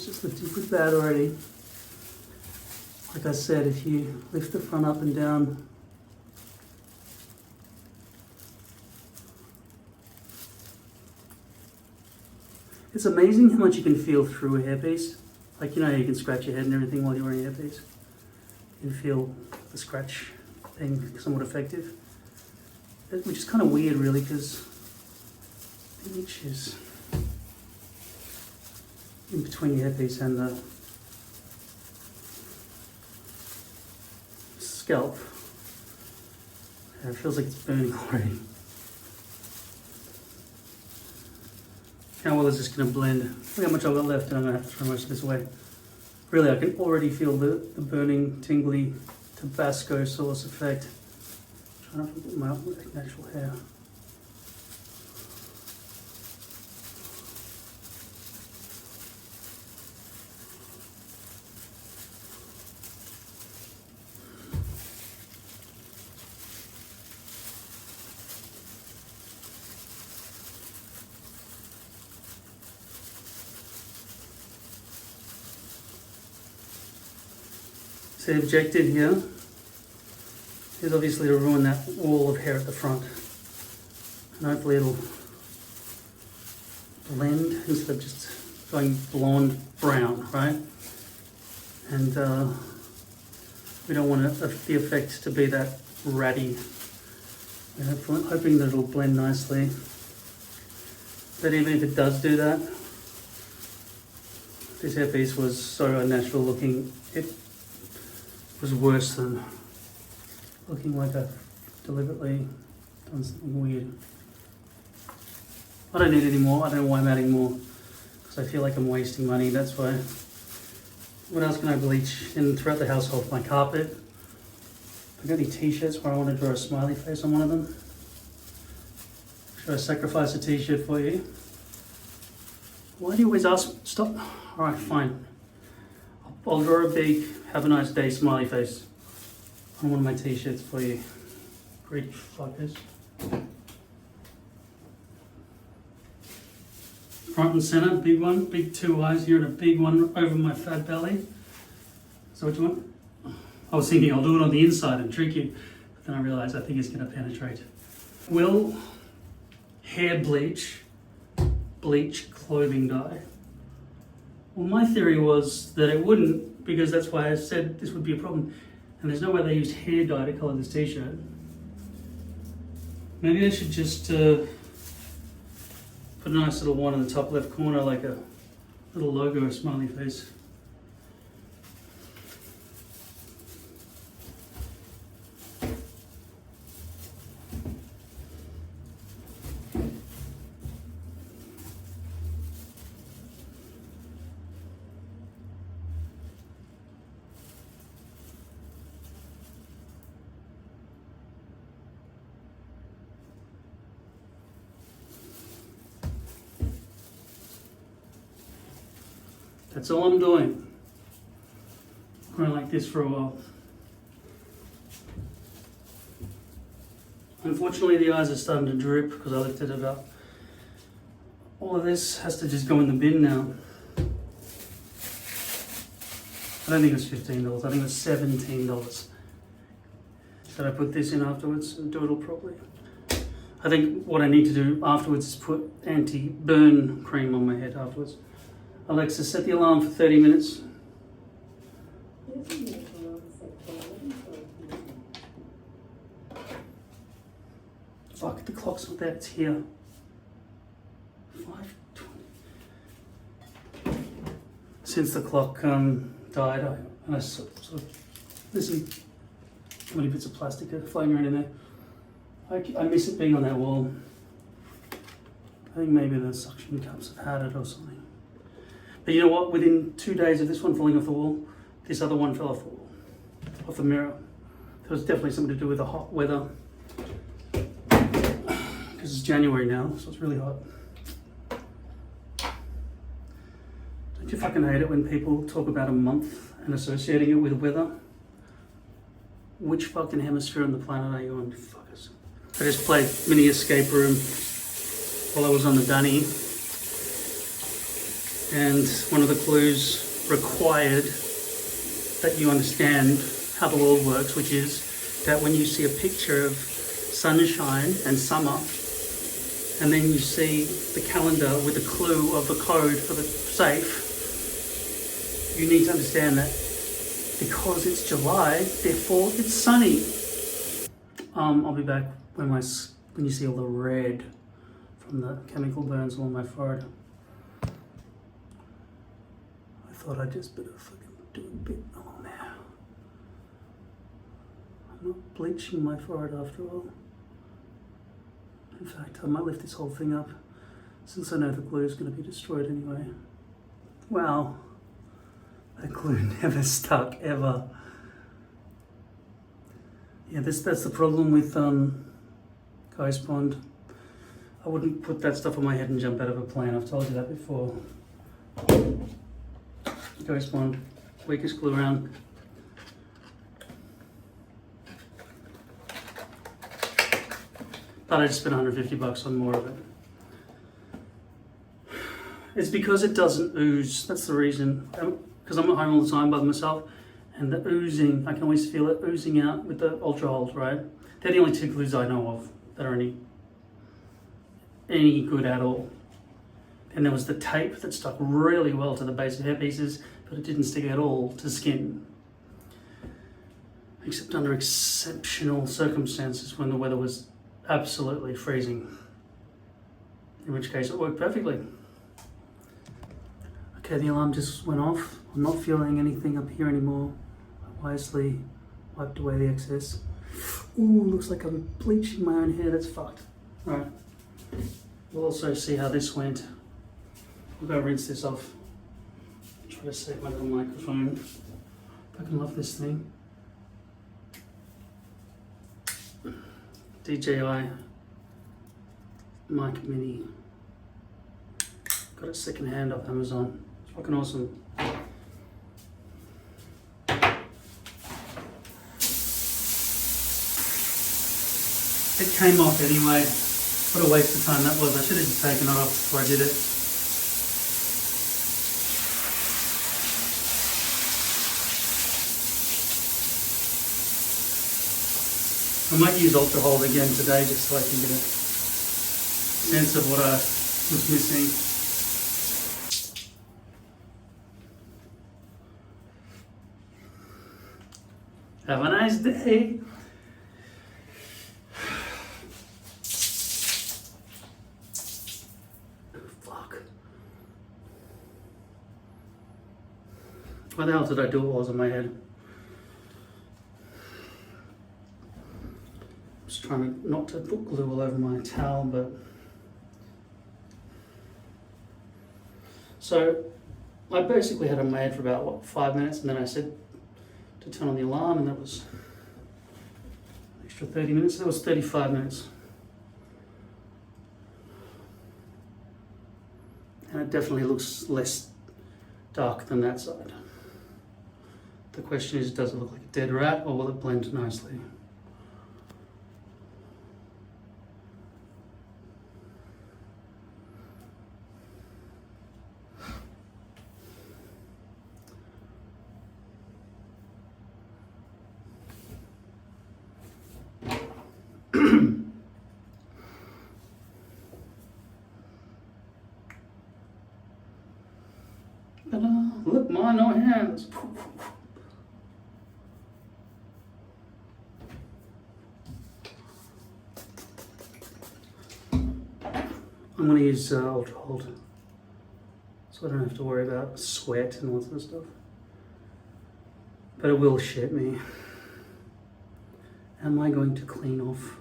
just lift it pretty bad already. Like I said, if you lift the front up and down, it's amazing how much you can feel through a hairpiece. Like, you know, you can scratch your head and everything while you're wearing a hairpiece. You can feel the scratch thing somewhat effective, which is kind of weird really, because the itch is in between your hairpiece and the scalp. Yeah, it feels like it's burning already. How well is this going to blend? Look how much I've got left and I'm going to have to throw most of this away. Really, I can already feel the burning, tingly Tabasco sauce effect. I'm trying to put my natural hair. The objective here is obviously to ruin that wall of hair at the front, and hopefully it'll blend instead of just going blonde brown, right? And we don't want the effect to be that ratty. We're hoping that it'll blend nicely, but even if it does do that, this hairpiece was so unnatural looking, it was worse than looking like I've deliberately done something weird. I don't need any more. I don't know why I'm adding more, because I feel like I'm wasting money, that's why. What else can I bleach in throughout the household? My carpet. I've got any t-shirts where I want to draw a smiley face on one of them. Should I sacrifice a t-shirt for you? Why do you always ask? Stop. Alright, fine. I'll draw a big "Have a nice day" smiley face on one of my t-shirts for you. Greedy fuckers. Front and center, big one, big two eyes here and a big one over my fat belly. So what you want? I was thinking I'll do it on the inside and trick you, but then I realized I think it's going to penetrate. Will hair bleach clothing dye? Well, my theory was that it wouldn't, because that's why I said this would be a problem. And there's no way they used hair dye to colour this t-shirt. Maybe I should just put a nice little one in the top left corner, like a little logo or smiley face. That's all I'm doing. Going like this for a while. Unfortunately, the eyes are starting to drip because I lifted it up. All of this has to just go in the bin now. I don't think it was $15, I think it was $17. Should I put this in afterwards and do it all properly? I think what I need to do afterwards is put anti-burn cream on my head afterwards. Alexa, set the alarm for 30 minutes. Fuck, the clock's not there, it's here. 5:20. Since the clock died, I sort of listen. How many bits of plastic are floating around in there? I miss it being on that wall. I think maybe the suction cups have had it or something. But you know what? Within 2 days of this one falling off the wall, this other one fell off the wall, off the mirror. There was definitely something to do with the hot weather. Because it's January now, so it's really hot. Don't you fucking hate it when people talk about a month and associating it with weather? Which fucking hemisphere on the planet are you on, you fuckers? I just played mini escape room while I was on the dunny. And one of the clues required that you understand how the world works, which is that when you see a picture of sunshine and summer, and then you see the calendar with a clue of the code for the safe, you need to understand that because it's July, therefore it's sunny. I'll be back when you see all the red from the chemical burns along my forehead. I thought I'd just better fucking do a bit on there. I'm not bleaching my forehead after all. In fact, I might lift this whole thing up since I know the glue is going to be destroyed anyway. Wow, that glue never stuck ever. Yeah, that's the problem with Ghost Bond. I wouldn't put that stuff on my head and jump out of a plane. I've told you that before. Ghost Bond, weakest glue around. But I just spent 150 bucks on more of it. It's because it doesn't ooze. That's the reason. Because I'm at home all the time by myself, and the oozing, I can always feel it oozing out with the Ultra Hold, right? They're the only two glues I know of that are any good at all. And there was the tape that stuck really well to the base of hairpieces, but it didn't stick at all to skin. Except under exceptional circumstances when the weather was absolutely freezing. In which case it worked perfectly. Okay, the alarm just went off. I'm not feeling anything up here anymore. I wisely wiped away the excess. Ooh, looks like I'm bleaching my own hair. That's fucked. Alright. We'll also see how this went. We'll go rinse this off. Try to save my little microphone. I can love this thing. DJI Mic Mini. Got it second hand off Amazon. It's fucking awesome. It came off anyway. What a waste of time that was. I should have just taken it off before I did it. I might use Ultra Hold again today just so I can get a sense of what I was missing. Have a nice day. Fuck. Why the hell did I do what was on my head? Just trying not to put glue all over my towel, but so I basically had it made for about 5 minutes, and then I said to turn on the alarm, and that was an extra 30 minutes. That was 35 minutes, and it definitely looks less dark than that side. The question is, does it look like a dead rat, or will it blend nicely? Look, mine, no hands. I'm going to use Ultra Hold, so I don't have to worry about sweat and all that sort of stuff. But it will shit me. Am I going to clean off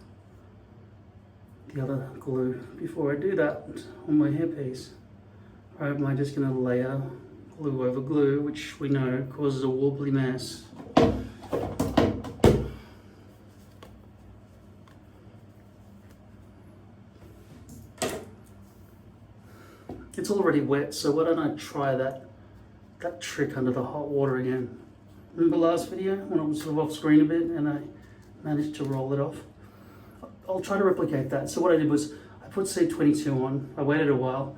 the other glue before I do that on my hairpiece? Or am I just going to layer glue over glue, which we know causes a wobbly mess? It's already wet, so why don't I try that trick under the hot water again? Remember last video when I was sort of off screen a bit and I managed to roll it off? I'll try to replicate that. So what I did was I put C22 on, I waited a while,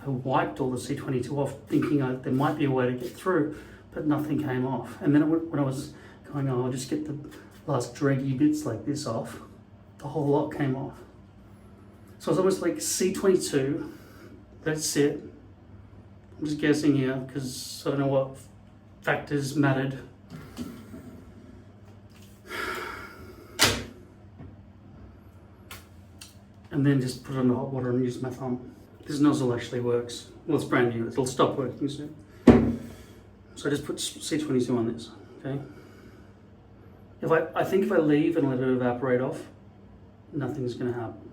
I wiped all the C22 off thinking there might be a way to get through, but nothing came off. And then when I was going, oh, I'll just get the last draggy bits like this off, the whole lot came off. So it's almost like C22, that's it. I'm just guessing here because I don't know what factors mattered. And then just put it under hot water and use my thumb. This nozzle actually works. Well, it's brand new. It'll stop working soon. So I just put C22 on this, okay? I think if I leave and let it evaporate off, nothing's gonna happen.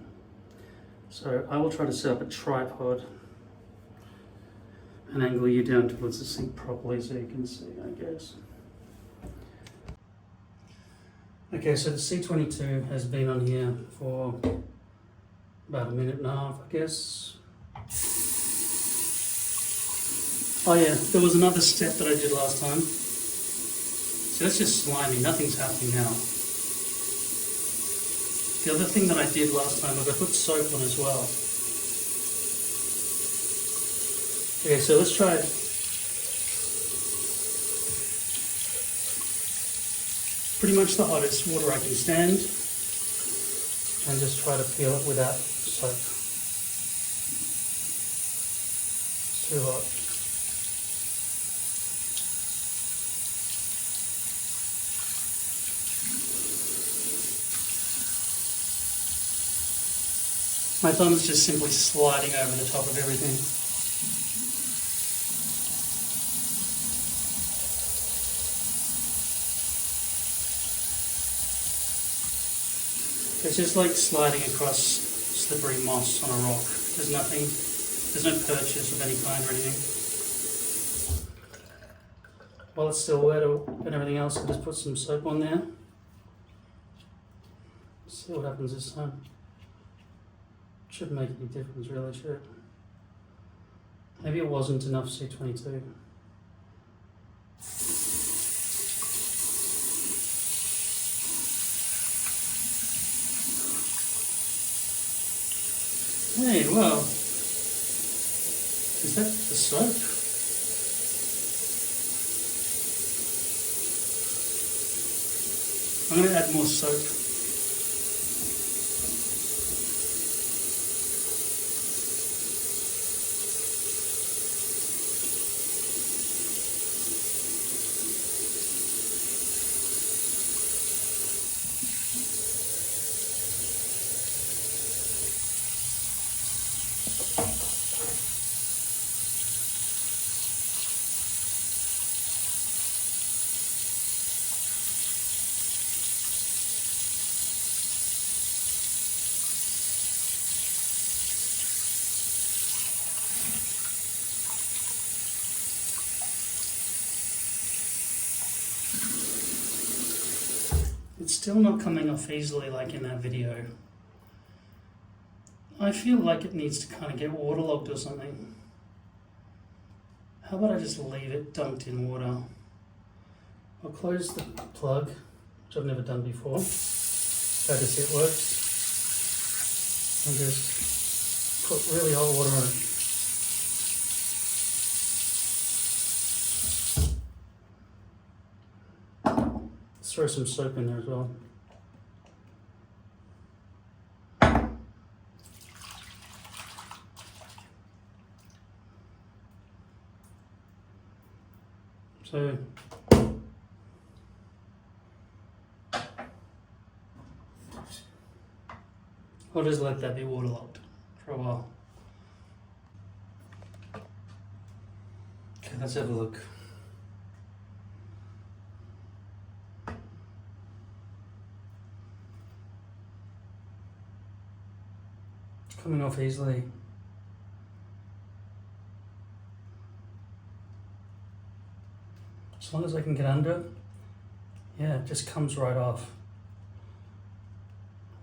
So I will try to set up a tripod and angle you down towards the sink properly so you can see, I guess. Okay, so the C22 has been on here for about a minute and a half, I guess. Oh yeah, there was another step that I did last time. So that's just slimy, nothing's happening now. The other thing that I did last time was I put soap on as well. Okay, so let's try it. Pretty much the hottest water I can stand, and just try to peel it without soap. It's too hot. My thumb is just simply sliding over the top of everything. It's just like sliding across slippery moss on a rock. There's nothing, there's no purchase of any kind or anything. While it's still wet and everything else, I'll just put some soap on there. See what happens this time. Shouldn't make any difference really, should it? Maybe it wasn't enough C22. Hey, well, is that the soap? I'm going to add more soap. It's still not coming off easily like in that video. I feel like it needs to kind of get waterlogged or something. How about I just leave it dunked in water? I'll close the plug, which I've never done before. Try to see it works. And just put really hot water on it. Throw some soap in there as well. So I'll just let that be waterlogged for a while. Okay, let's have a look. Coming off easily. As long as I can get under, yeah, it just comes right off.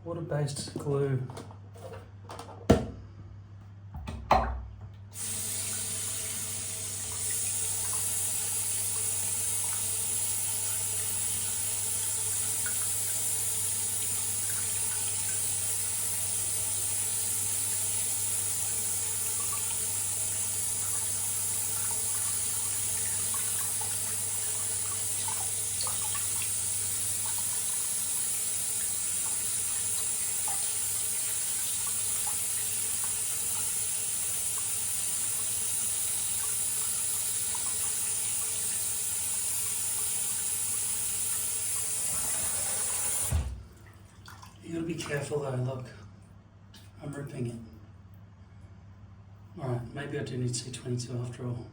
Water-based glue. You gotta be careful though, look. I'm ripping it. Alright, maybe I do need C22 after all.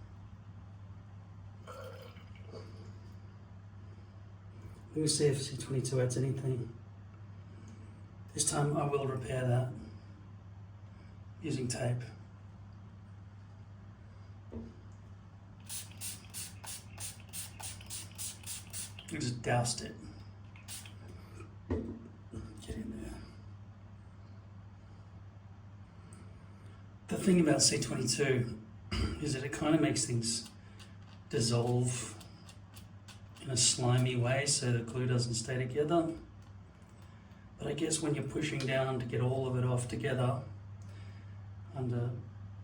Let me see if C22 adds anything. This time I will repair that. using tape. I just doused it. Get in there. The thing about C22 is that it kind of makes things dissolve in a slimy way so the glue doesn't stay together. But I guess when you're pushing down to get all of it off together under,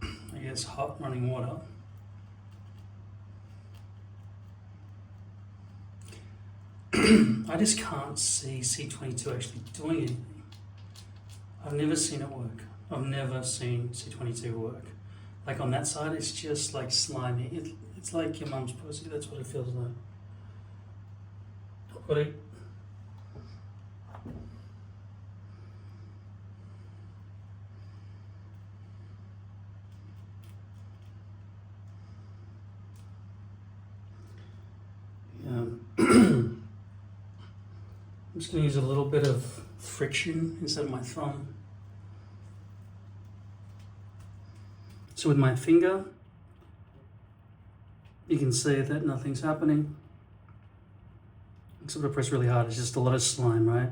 I guess, hot running water, I just can't see C22 actually doing anything. I've never seen it work. I've never seen C22 work. Like on that side, it's just like slimy. It's like your mum's pussy. That's what it feels like. Got it. I'm just going to use a little bit of friction instead of my thumb. So with my finger, you can see that nothing's happening. Except I press really hard, it's just a lot of slime, right?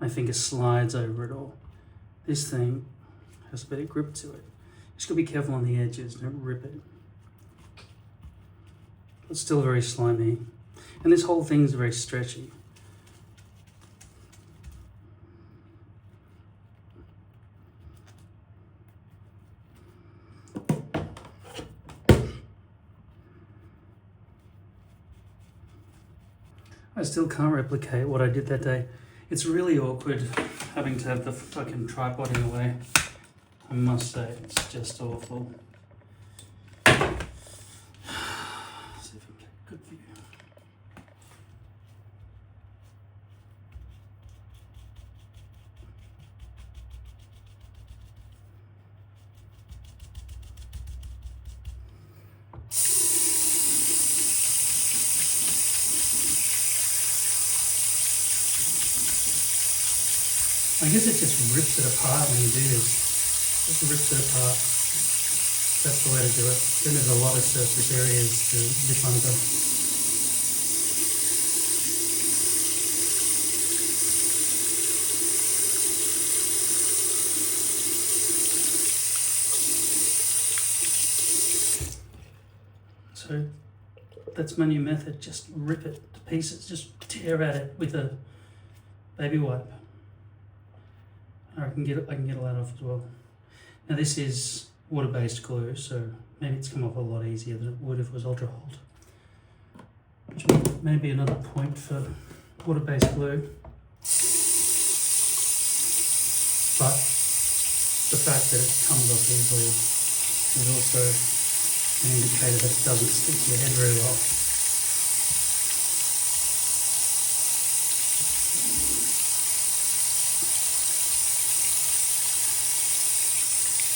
My finger slides over it all. This thing has a bit of grip to it. Just gotta be careful on the edges, don't rip it. It's still very slimy. And this whole thing's very stretchy. I still can't replicate what I did that day. It's really awkward having to have the fucking tripod in the way. I must say, it's just awful. See if I can get a good view. I guess it just rips it apart when you do this. Just rips it apart. That's the way to do it. Then there's a lot of surface areas to dip under. So that's my new method. Just rip it to pieces. Just tear at it with a baby wipe. I can get a lot off as well. Now this is water-based glue, so maybe it's come off a lot easier than it would if it was ultra hold. Which may be another point for water-based glue. But the fact that it comes off easily is also an indicator that it doesn't stick to your head very well.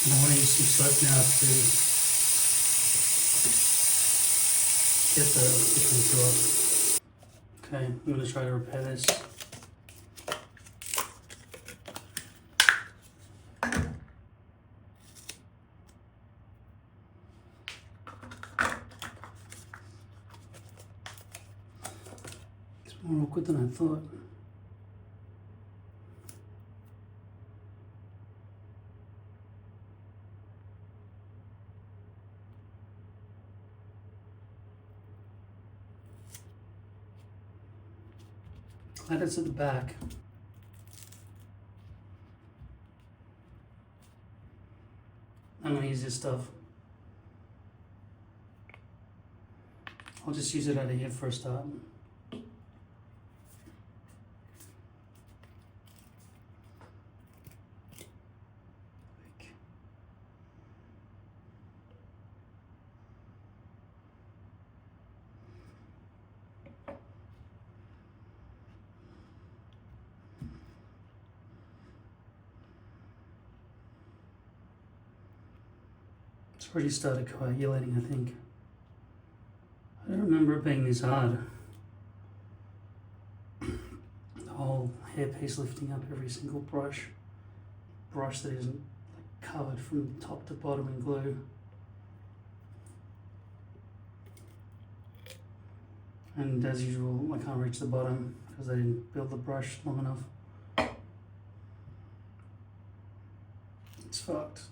And I want to use some soap now to get the contour off. Okay, I'm going to try to repair this. It's more awkward than I thought. Glad it's at the back. I'm gonna use this stuff. I'll just use it out of here for a start. It's already started coagulating, I think. I don't remember it being this hard. The whole hairpiece lifting up every single brush that isn't like covered from top to bottom in glue. And as usual, I can't reach the bottom because I didn't build the brush long enough. It's fucked.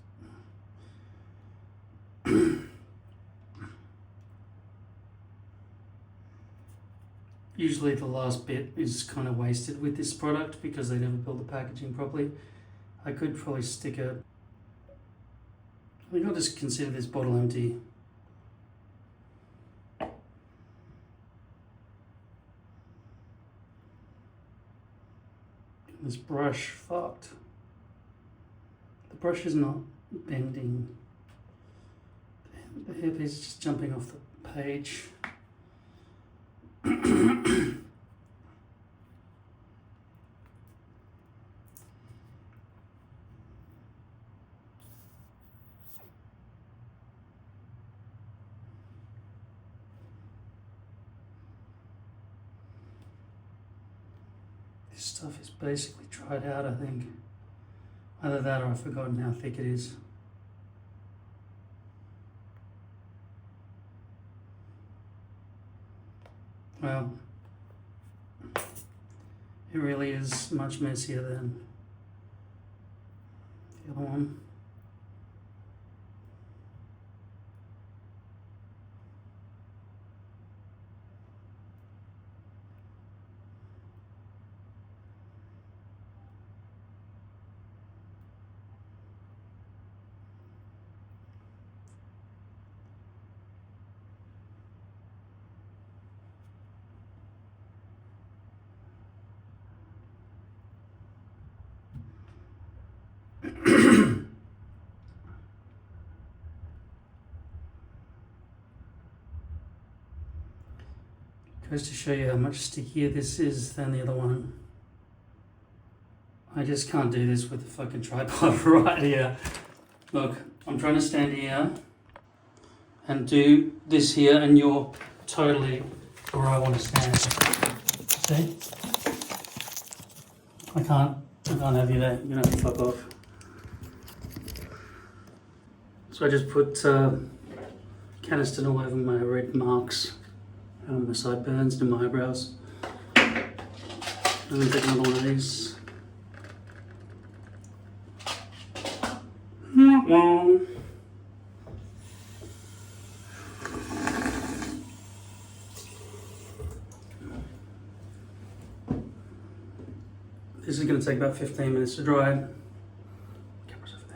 Usually the last bit is kind of wasted with this product because they never build the packaging properly. I could probably stick a... I think I'll just consider this bottle empty. This brush, fucked. The brush is not bending. The hairpiece is just jumping off the page. This stuff is basically dried out, I think. Either that or I've forgotten how thick it is. Well, it really is much messier than the other one. Goes to show you how much stickier this is than the other one. I just can't do this with the fucking tripod right here. Look, I'm trying to stand here and do this here, and you're totally where I want to stand. See? I can't have you there. You're gonna have to fuck off. So I just put Caniston all over my red marks, my sideburns and my eyebrows. I'm gonna take another one of these. This is going to take about 15 minutes to dry. Camera's over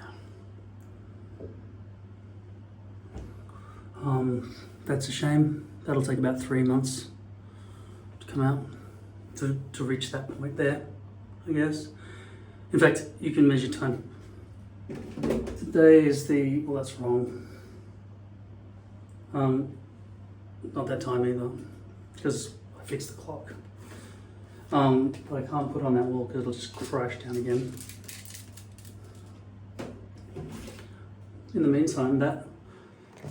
there. That's a shame. That'll take about 3 months to come out, to reach that point there, I guess. In fact, you can measure time. Today is the, well, that's wrong. Not that time either, because I fixed the clock. But I can't put it on that wall because it'll just crash down again. In the meantime, that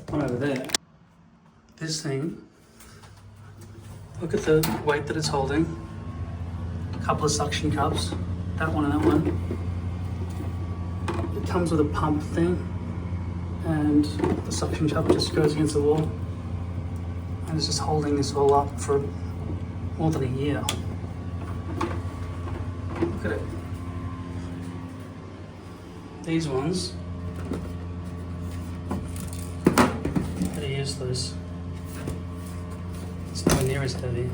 one over there, this thing, look at the weight that it's holding. A couple of suction cups, that one and that one. It comes with a pump thing, and the suction cup just goes against the wall. And it's just holding this all up for more than a year. Look at it. These ones, how do you use those? It's nowhere near as heavy.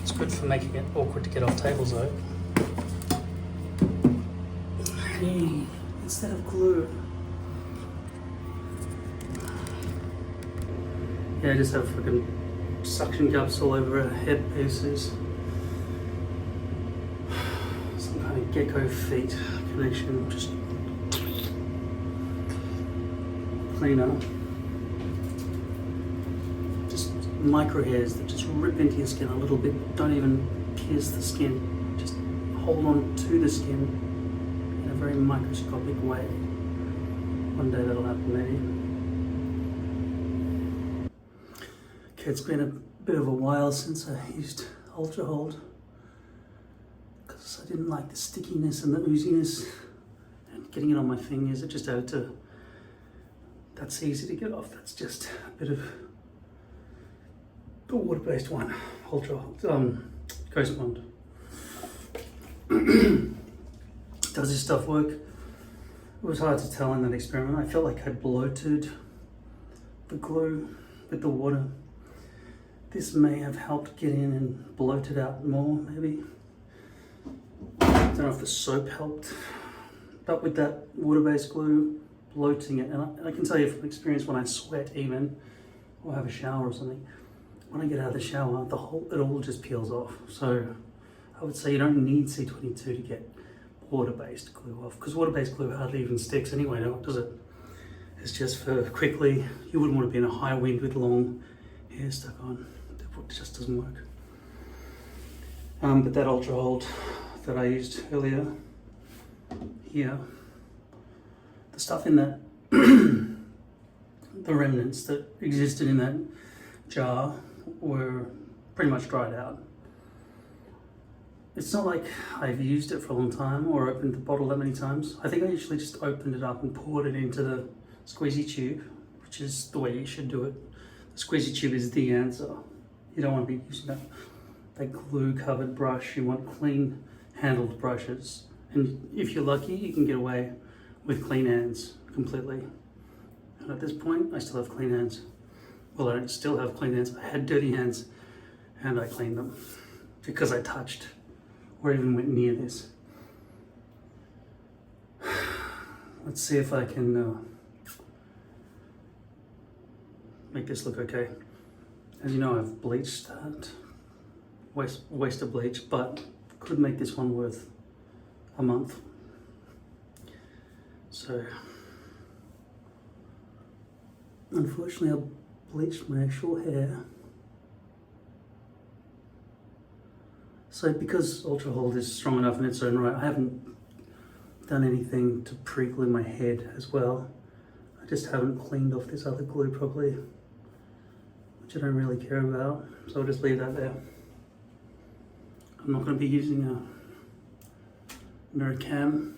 It's good for making it awkward to get off tables though. Hey, instead of glue. Yeah, I just have fucking suction cups all over our head pieces. Some kind of gecko feet connection, just cleaner. Just micro hairs that just rip into your skin a little bit, don't even pierce the skin, just hold on to the skin in a very microscopic way. One day that'll happen maybe. Okay, it's been a bit of a while since I used Ultra Hold because I didn't like the stickiness and the ooziness, and getting it on my fingers, it just added to, that's easy to get off. That's just a bit of the water-based one, Ultra Ghost Bond. Does this stuff work? It was hard to tell in that experiment. I felt like I bloated the glue with the water. This may have helped get in and bloat it out more, maybe. I don't know if the soap helped, but with that water-based glue, bloating it, and I can tell you from experience when I sweat even, or have a shower or something, when I get out of the shower, it all just peels off. So I would say you don't need C22 to get water-based glue off, because water-based glue hardly even sticks anyway, does it? It's just for quickly, you wouldn't want to be in a high wind with long hair stuck on. It just doesn't work. But that Ultra Hold that I used earlier here, the stuff in that, the remnants that existed in that jar were pretty much dried out. It's not like I've used it for a long time or opened the bottle that many times. I think I usually just opened it up and poured it into the squeezy tube, which is the way you should do it. The squeezy tube is the answer. You don't want to be using that glue covered brush. You want clean handled brushes. And if you're lucky, you can get away with clean hands completely. And at this point, I still have clean hands. Well, I don't still have clean hands. I had dirty hands and I cleaned them because I touched or even went near this. Let's see if I can make this look okay. As you know, I've bleached that, waste of bleach, but could make this one worth a month. So, unfortunately, I bleached my actual hair. So because Ultra Hold is strong enough in its own right, I haven't done anything to pre-glue my head as well. I just haven't cleaned off this other glue properly, which I don't really care about, so I'll just leave that there. I'm not going to be using a mirror cam,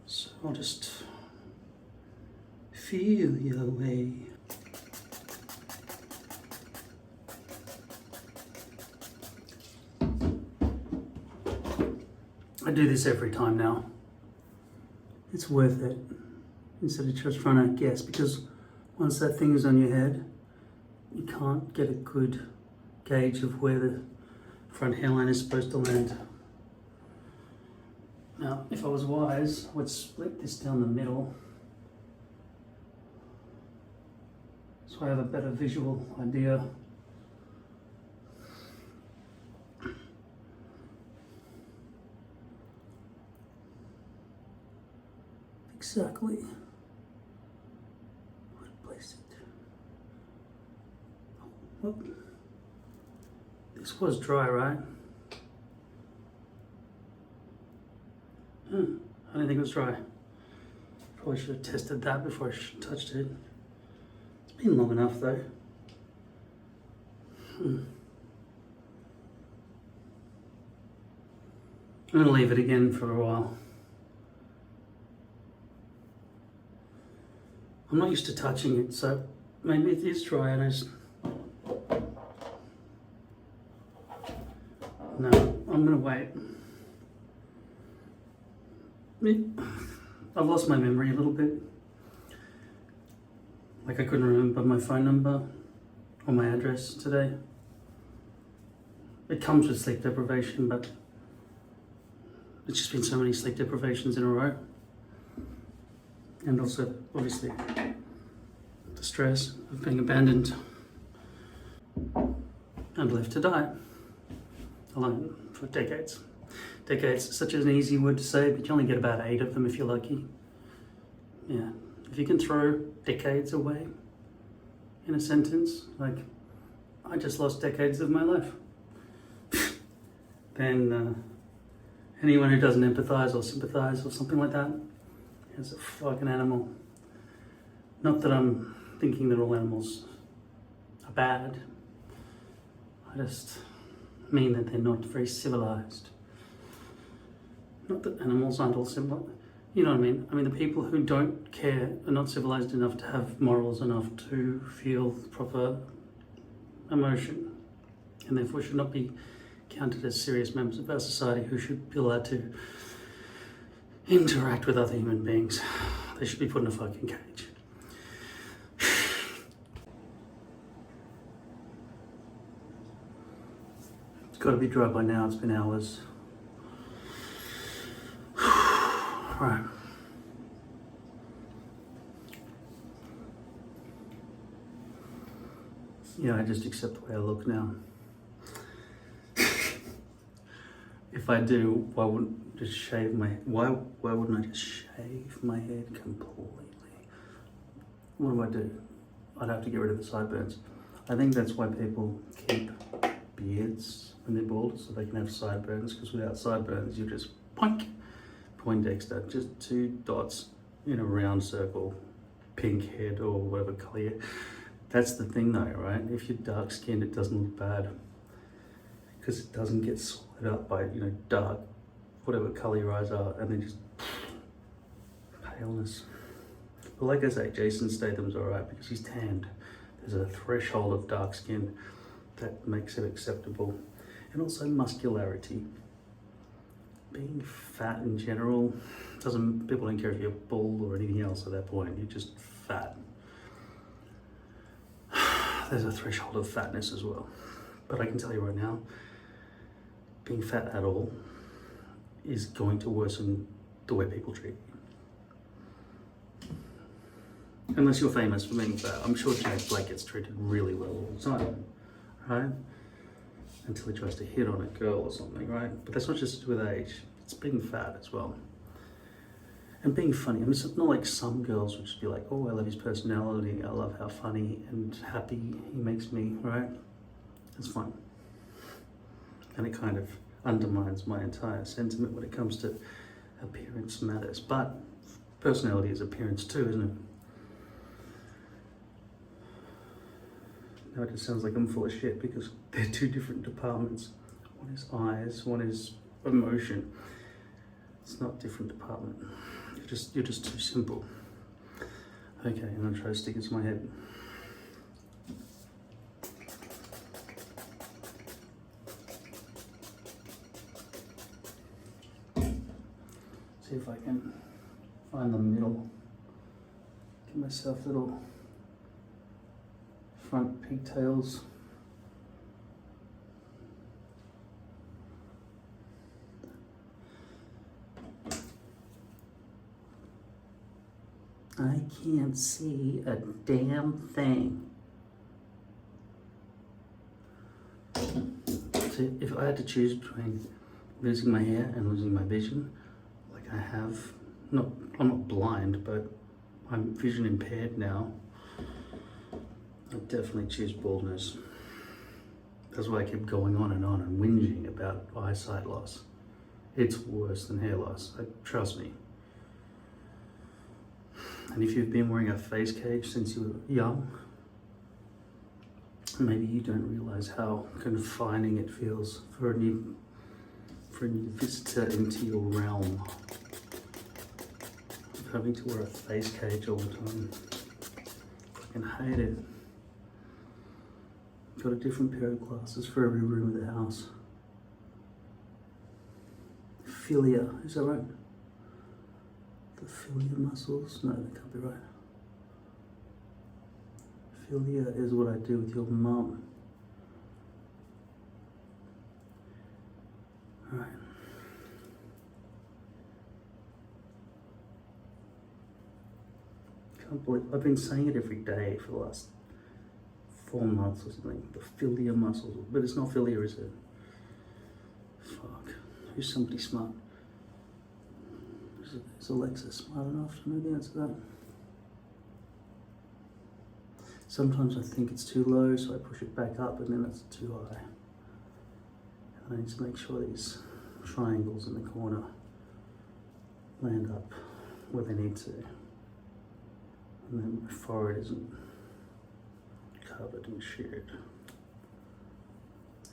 so I'll just feel your way. I do this every time now. It's worth it, instead of just trying to guess, because once that thing is on your head, you can't get a good gauge of where the front hairline is supposed to land. Now, if I was wise, I would split this down the middle so I have a better visual idea. Exactly where to place it. Oh, this was dry, right? I didn't think it was dry. Probably should have tested that before I touched it. It's been long enough though. I'm gonna leave it again for a while. I'm not used to touching it, so maybe it is dry and I just... No, I'm gonna wait. I've lost my memory a little bit. Like I couldn't remember my phone number or my address today. It comes with sleep deprivation, but it's just been so many sleep deprivations in a row. And also, obviously, the stress of being abandoned and left to die alone for decades. Decades is such an easy word to say, but you only get about 8 of them if you're lucky. Yeah, if you can throw decades away in a sentence, like, I just lost decades of my life, then anyone who doesn't empathize or sympathize or something like that is a fucking animal. Not that I'm thinking that all animals are bad. I just mean that they're not very civilized. Not that animals aren't all similar. You know what I mean? I mean, the people who don't care are not civilized enough to have morals enough to feel proper emotion, and therefore should not be counted as serious members of our society who should be allowed to interact with other human beings. They should be put in a fucking cage. It's got to be dry by now, it's been hours. Right. Yeah, I just accept the way I look now. If I do, why wouldn't why wouldn't I just shave my head completely? What do? I'd have to get rid of the sideburns. I think that's why people keep beards when they're bald, so they can have sideburns, because without sideburns you just poink, Poindexter, just two dots in a round circle, pink head or whatever colour. That's the thing though, right? If you're dark skinned, it doesn't look bad, because it doesn't get swallowed up by, you know, dark, whatever colour your eyes are, and then just paleness. But like I say, Jason Statham's alright because he's tanned. There's a threshold of dark skin that makes it acceptable. And also muscularity. Being fat in general people don't care if you're bald or anything else at that point, you're just fat. There's a threshold of fatness as well. But I can tell you right now, being fat at all is going to worsen the way people treat you. Unless you're famous for being fat. I'm sure James Blake gets treated really well all the time, right? Until he tries to hit on a girl or something, right? But that's not just with age, it's being fat as well. And being funny. I mean, it's not like some girls would just be like, oh, I love his personality, I love how funny and happy he makes me, right? That's fun. And it kind of undermines my entire sentiment when it comes to appearance matters. But personality is appearance too, isn't it? Now it just sounds like I'm full of shit because they're two different departments. One is eyes, one is emotion. It's not a different department. You're just too simple. Okay, I'm gonna try to stick it to my head. See if I can find the middle. Give myself little front pigtails. I can't see a damn thing. See, if I had to choose between losing my hair and losing my vision, like I have, I'm not blind, but I'm vision impaired now, I'd definitely choose baldness. That's why I keep going on and whinging about eyesight loss. It's worse than hair loss, trust me. And if you've been wearing a face cage since you were young, maybe you don't realize how confining it feels for a new visitor into your realm of having to wear a face cage all the time. I fucking hate it. Got a different pair of glasses for every room of the house. Philia, is that right? The philia muscles? No, that can't be right. Philia is what I do with your mum. Alright. Can't believe I've been saying it every day for the last 4 months or something. The philia muscles. But it's not philia, is it? Fuck. Who's somebody smart? Is Alexa smart enough to know the answer to that? Sometimes I think it's too low, so I push it back up, and then it's too high. And I need to make sure these triangles in the corner land up where they need to. And then my forehead isn't covered in shit.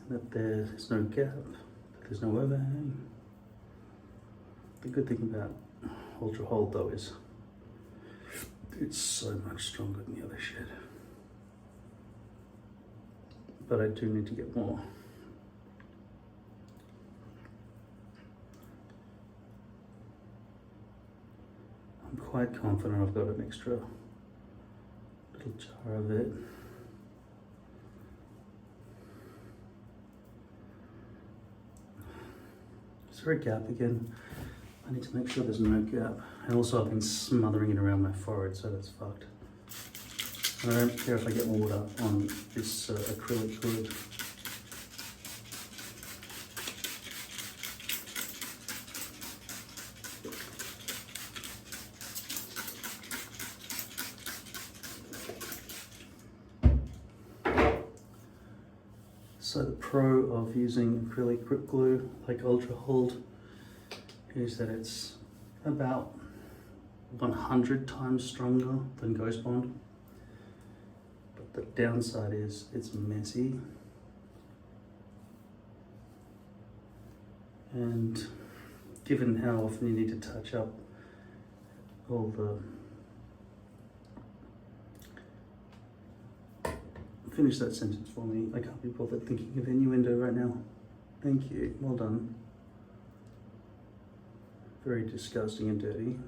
And that there's no gap, there's no overhang. The good thing about Ultra Hold though is it's so much stronger than the other shit. But I do need to get more. I'm quite confident I've got an extra little jar of it. Is there a gap again? I need to make sure there's no gap. And also I've been smothering it around my forehead, so that's fucked. And I don't care if I get water on this acrylic glue. So the pro of using acrylic grip glue like Ultra Hold is that it's about 100 times stronger than Ghost Bond. But the downside is it's messy. And given how often you need to touch up all the... Finish that sentence for me. I can't be bothered thinking of innuendo right now. Thank you. Well done. Very disgusting and dirty.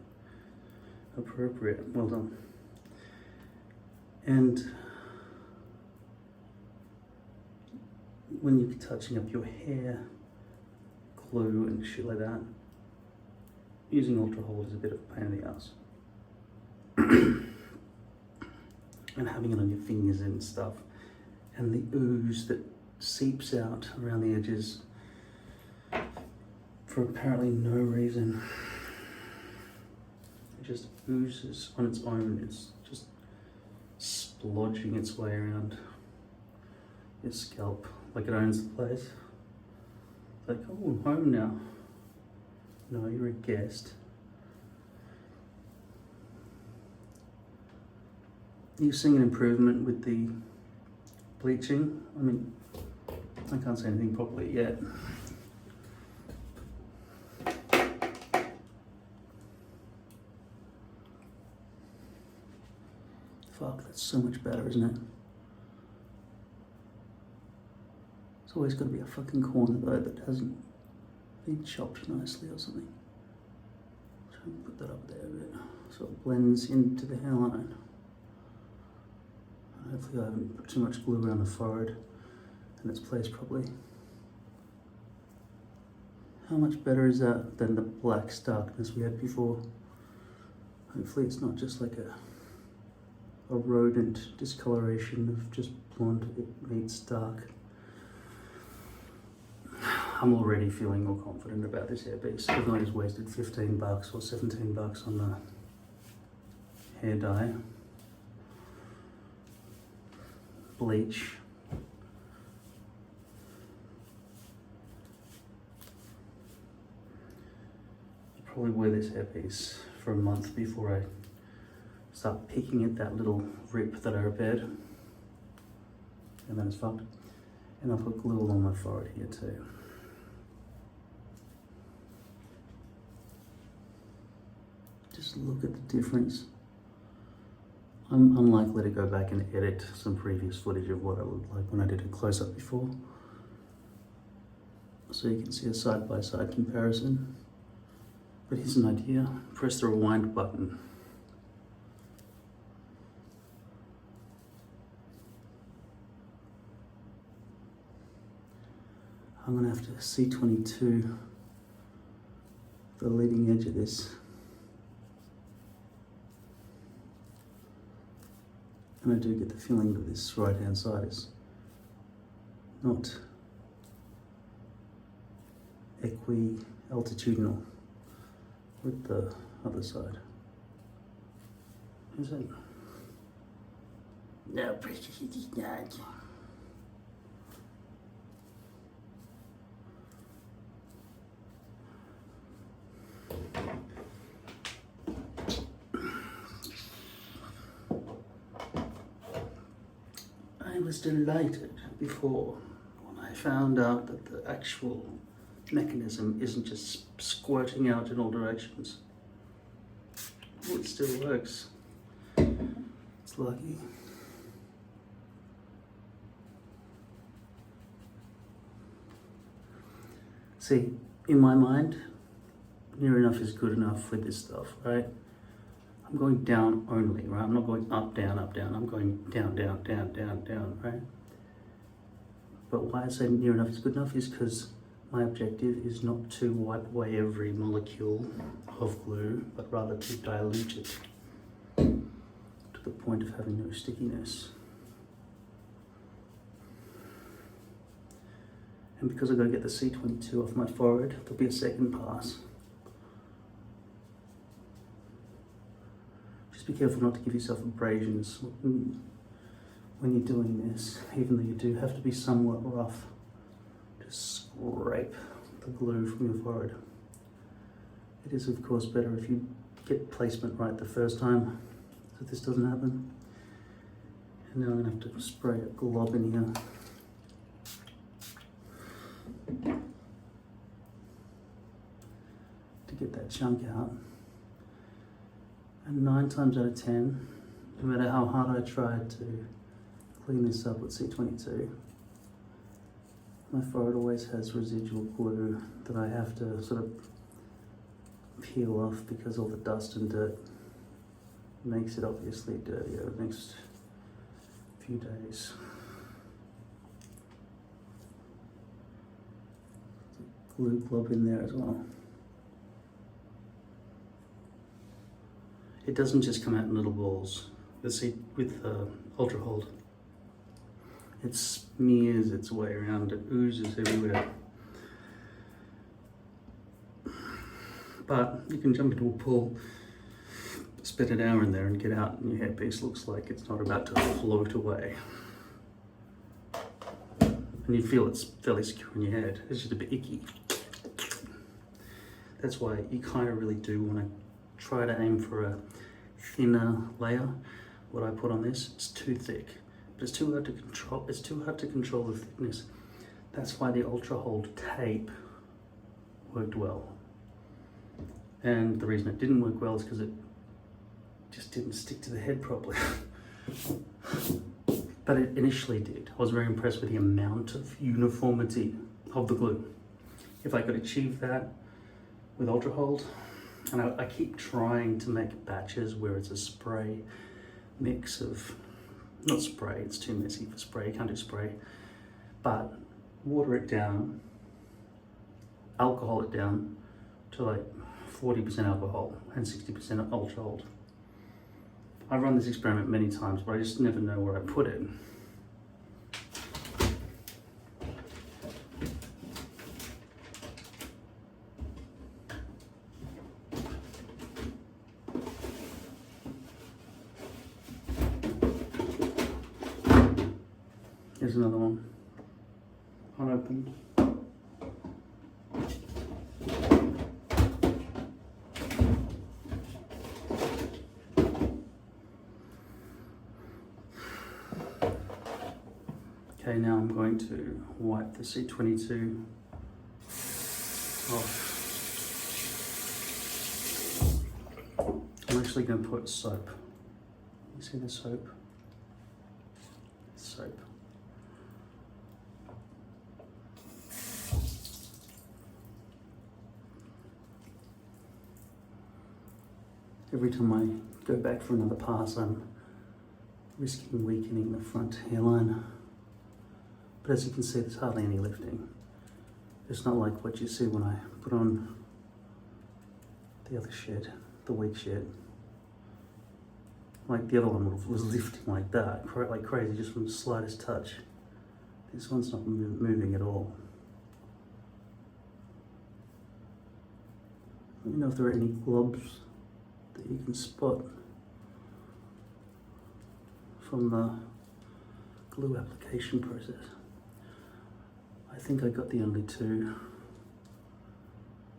Appropriate. Well done. And when you're touching up your hair, glue and shit like that, using Ultra Hold is a bit of a pain in the ass. And having it on your fingers and stuff. And the ooze that seeps out around the edges for apparently no reason. It just oozes on its own. It's just splodging its way around your scalp like it owns the place. Like, oh, I'm home now. No, you're a guest. Are you seeing an improvement with the bleaching? I mean, I can't say anything properly yet. Fuck, that's so much better, isn't it? There's always got to be a fucking corner though that hasn't been chopped nicely or something. Try and put that up there a bit so it blends into the hairline. Hopefully I haven't put too much glue around the forehead and it's placed properly. How much better is that than the black starkness we had before? Hopefully it's not just like a rodent discoloration of just blonde, it meets dark. I'm already feeling more confident about this hairpiece. I've not just wasted 15 bucks or 17 bucks on the hair dye. Bleach. I'll probably wear this hairpiece for a month before I start picking at that little rip that I repaired. And then it's fucked. And I'll put glue along my forehead here too. Just look at the difference. I'm unlikely to go back and edit some previous footage of what I looked like when I did a close-up before. So you can see a side-by-side comparison. But here's an idea. Press the rewind button. I'm gonna have to C22 the leading edge of this. And I do get the feeling that this right hand side is not equi-altitudinal with the other side. Is it? No, precious, it is not. I was delighted before when I found out that the actual mechanism isn't just squirting out in all directions. Oh, it still works. It's lucky. See, in my mind, near enough is good enough with this stuff, right? I'm going down only, right? I'm not going up, down, up, down. I'm going down, down, down, down, down, right? But why I say near enough is good enough is because my objective is not to wipe away every molecule of glue, but rather to dilute it to the point of having no stickiness. And because I've got to get the C22 off my forehead, there'll be a second pass. Just be careful not to give yourself abrasions when you're doing this, even though you do have to be somewhat rough. Just scrape the glue from your forehead. It is of course better if you get placement right the first time, so this doesn't happen. And now I'm going to have to spray a glob in here. To get that chunk out. And 9 times out of 10, no matter how hard I tried to clean this up with C22, my forehead always has residual glue that I have to sort of peel off because all the dust and dirt makes it obviously dirtier the next few days. Glue glob in there as well. It doesn't just come out in little balls. See, with Ultra Hold, it smears its way around, it oozes everywhere. But you can jump into a pool, spend an hour in there and get out and your hairpiece looks like it's not about to float away. And you feel it's fairly secure in your head. It's just a bit icky. That's why you kind of really do want to try to aim for a thinner layer. What I put on this, it's too thick, but it's too hard to control. It's too hard to control the thickness. That's why the Ultra Hold tape worked well. And the reason it didn't work well is because it just didn't stick to the head properly. But it initially did. I was very impressed with the amount of uniformity of the glue. If I could achieve that with Ultra Hold, and I keep trying to make batches where it's a spray mix of, not spray, it's too messy for spray, you can't do spray, but water it down, alcohol it down to like 40% alcohol and 60% Ultra Hold. I've run this experiment many times, but I just never know where I put it. Here's another one, unopened. Okay, now I'm going to wipe the C22 off. I'm actually going to put soap. You see the soap? Soap. Every time I go back for another pass, I'm risking weakening the front hairline. But as you can see, there's hardly any lifting. It's not like what you see when I put on the other shed, the weak shed. Like the other one was lifting like that, like crazy, just from the slightest touch. This one's not moving at all. Let me know if there are any globs that you can spot from the glue application process. I think I got the only two.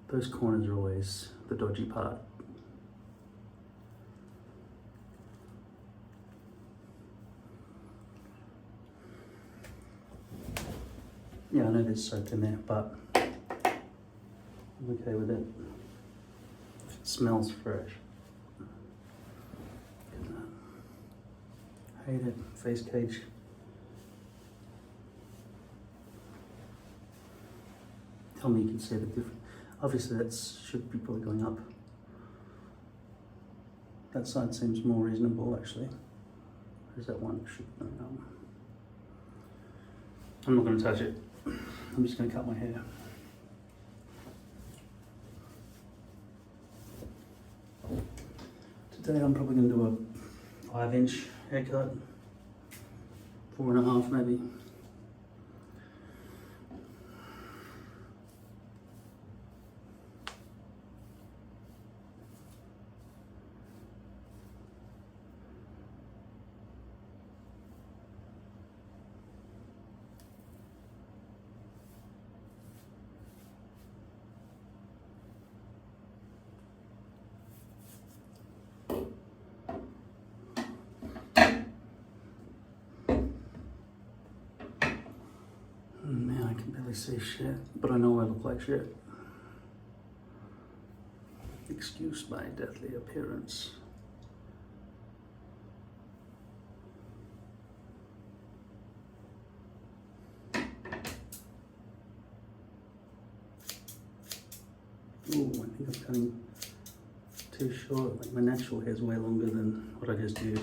Those corners are always the dodgy part. Yeah, I know there's soap in there, but I'm okay with it. If it smells fresh. Hate it. Face cage. Tell me you can see the difference. Obviously that should be probably going up. That side seems more reasonable actually. Whereas that one should be going up. I'm not going to touch it. I'm just going to cut my hair. Today I'm probably going to do a 5-inch haircut. 4.5 maybe. Man, I can barely see shit, but I know I look like shit. Excuse my deathly appearance. Ooh, I think I'm cutting too short. Like my natural hair is way longer than what I just did.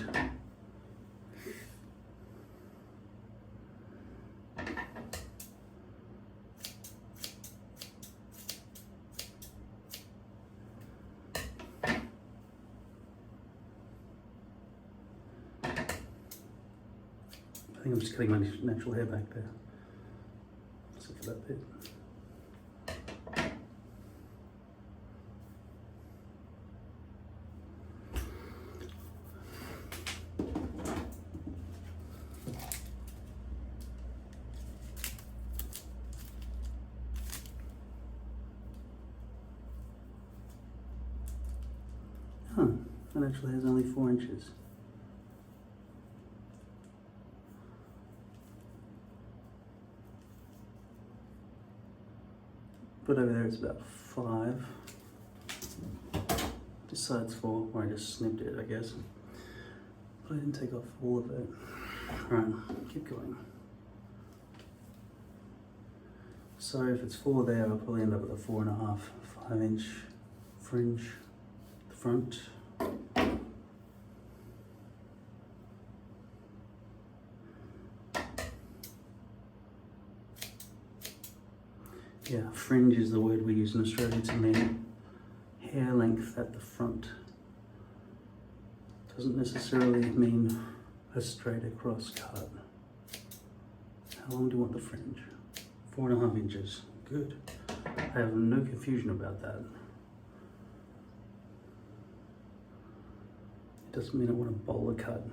I think I'm just cutting my natural hair back there. Except for that bit. Huh, my natural hair is only 4 inches. But over there it's about 5. This side's 4, where I just snipped it, I guess. But I didn't take off all of it. Alright, keep going. So if it's 4 there, I'll probably end up with a 4.5, 5-inch fringe at the front. Yeah, fringe is the word we use in Australia to mean hair length at the front. Doesn't necessarily mean a straight across cut. How long do you want the fringe? 4.5 inches. Good. I have no confusion about that. It doesn't mean I want a bowler cut.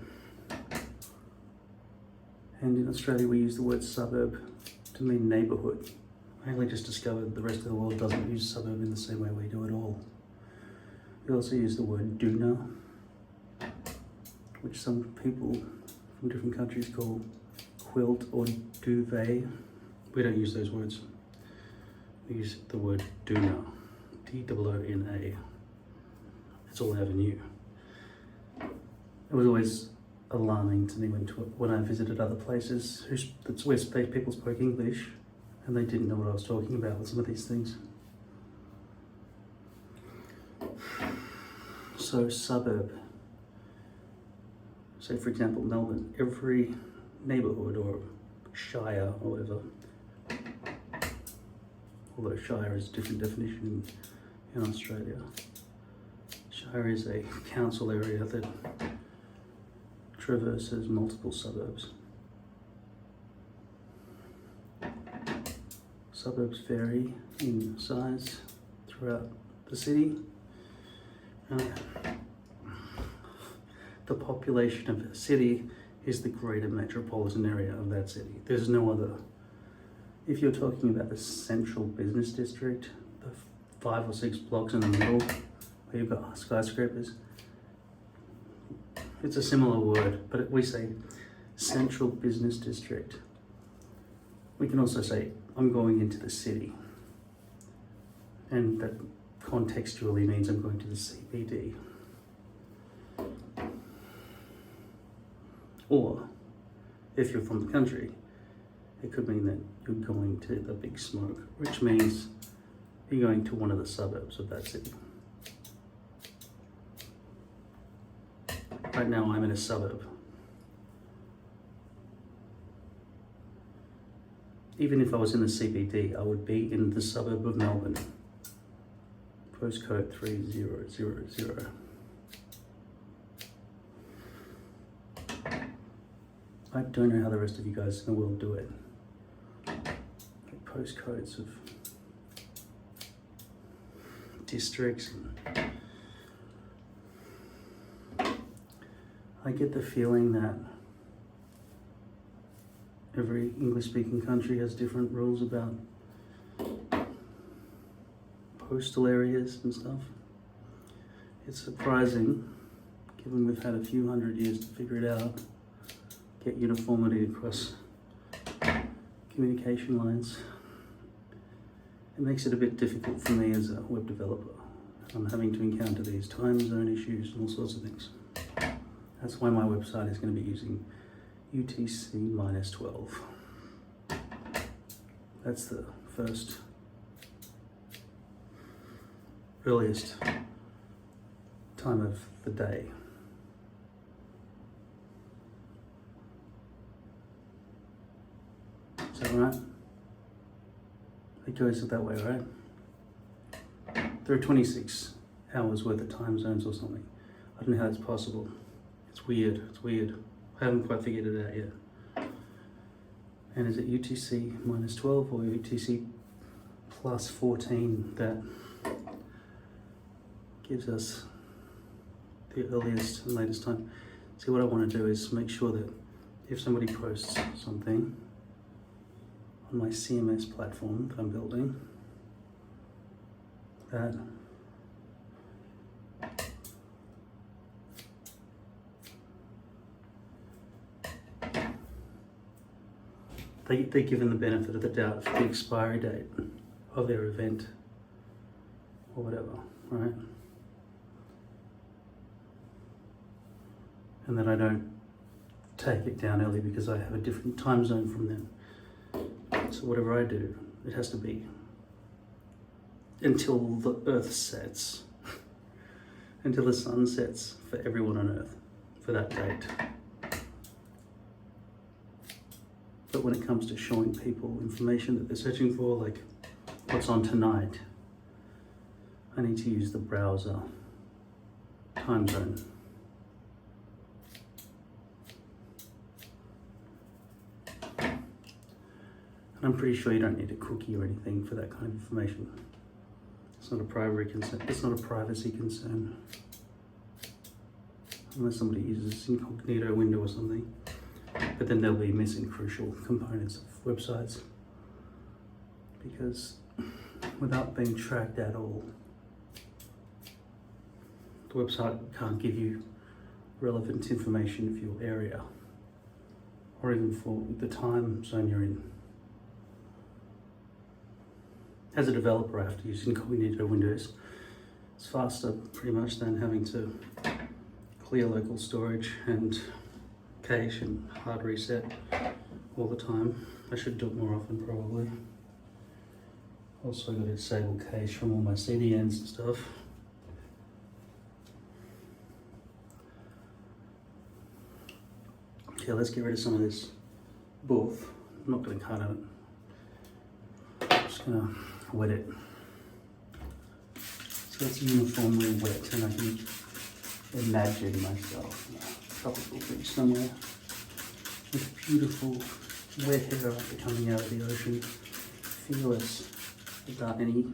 And in Australia we use the word suburb to mean neighbourhood. I only just discovered the rest of the world doesn't use suburb in the same way we do at all. We also use the word doona, which some people from different countries call quilt or duvet. We don't use those words. We use the word doona, D-O-O-N-A. That's all I ever knew. It was always alarming to me when I visited other places that's where people spoke English and they didn't know what I was talking about with some of these things. So suburb. So for example, Melbourne, every neighbourhood or shire or whatever, although shire is a different definition in Australia. Shire is a council area that traverses multiple suburbs. Suburbs vary in size throughout the city. The population of a city is the greater metropolitan area of that city. There's no other. If you're talking about the central business district, the 5 or 6 blocks in the middle where you've got skyscrapers, it's a similar word, but we say central business district. We can also say, I'm going into the city. And that contextually means I'm going to the CBD. Or, if you're from the country, it could mean that you're going to the Big Smoke, which means you're going to one of the suburbs of that city. Right now I'm in a suburb. Even if I was in the CBD, I would be in the suburb of Melbourne. Postcode 3000. I don't know how the rest of you guys in the world do it. Like postcodes of districts. I get the feeling that every English-speaking country has different rules about postal areas and stuff. It's surprising, given we've had a few hundred years to figure it out, get uniformity across communication lines. It makes it a bit difficult for me as a web developer. I'm having to encounter these time zone issues and all sorts of things. That's why my website is going to be using UTC -12. That's the first earliest time of the day. Is that right? It goes that way, right? There are 26 hours worth of time zones or something. I don't know how that's possible. It's weird, it's weird. I haven't quite figured it out yet. And is it UTC -12 or UTC +14 that gives us the earliest and latest time? See, what I want to do is make sure that if somebody posts something on my CMS platform that I'm building, that they're given the benefit of the doubt for the expiry date of their event or whatever, right? And that I don't take it down early because I have a different time zone from them. So whatever I do, it has to be until the earth sets, until the sun sets for everyone on earth for that date. But when it comes to showing people information that they're searching for, like what's on tonight, I need to use the browser time zone. And I'm pretty sure you don't need a cookie or anything for that kind of information. It's not a privacy concern. It's not a privacy concern. Unless somebody uses incognito window or something. But then they'll be missing crucial components of websites. Because without being tracked at all, the website can't give you relevant information of your area or even for the time zone you're in. As a developer, I have to use incognito windows. It's faster pretty much than having to clear local storage and cache and hard reset all the time. I should do it more often probably. Also got to disable cache from all my CDNs and stuff. Okay, let's get rid of some of this buff. I'm not going to cut it. I'm just going to wet it. So it's uniformly wet and I can imagine myself a tropical beach somewhere with beautiful wet hair coming out of the ocean, fearless without any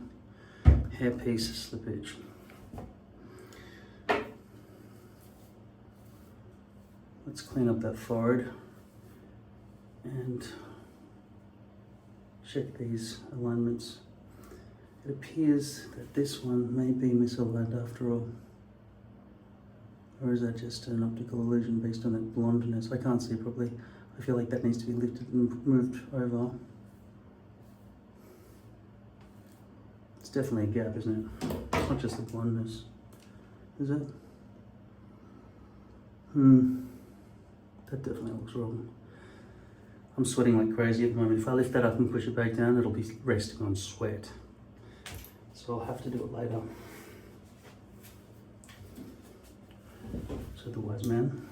hairpiece slippage. Let's clean up that forehead and check these alignments. It appears that this one may be misaligned after all. Or is that just an optical illusion based on that blondness? I can't see properly. I feel like that needs to be lifted and moved over. It's definitely a gap, isn't it? It's not just the blondness, is it? That definitely looks wrong. I'm sweating like crazy at the moment. If I lift that up and push it back down, it'll be resting on sweat. So I'll have to do it later. So the wise man.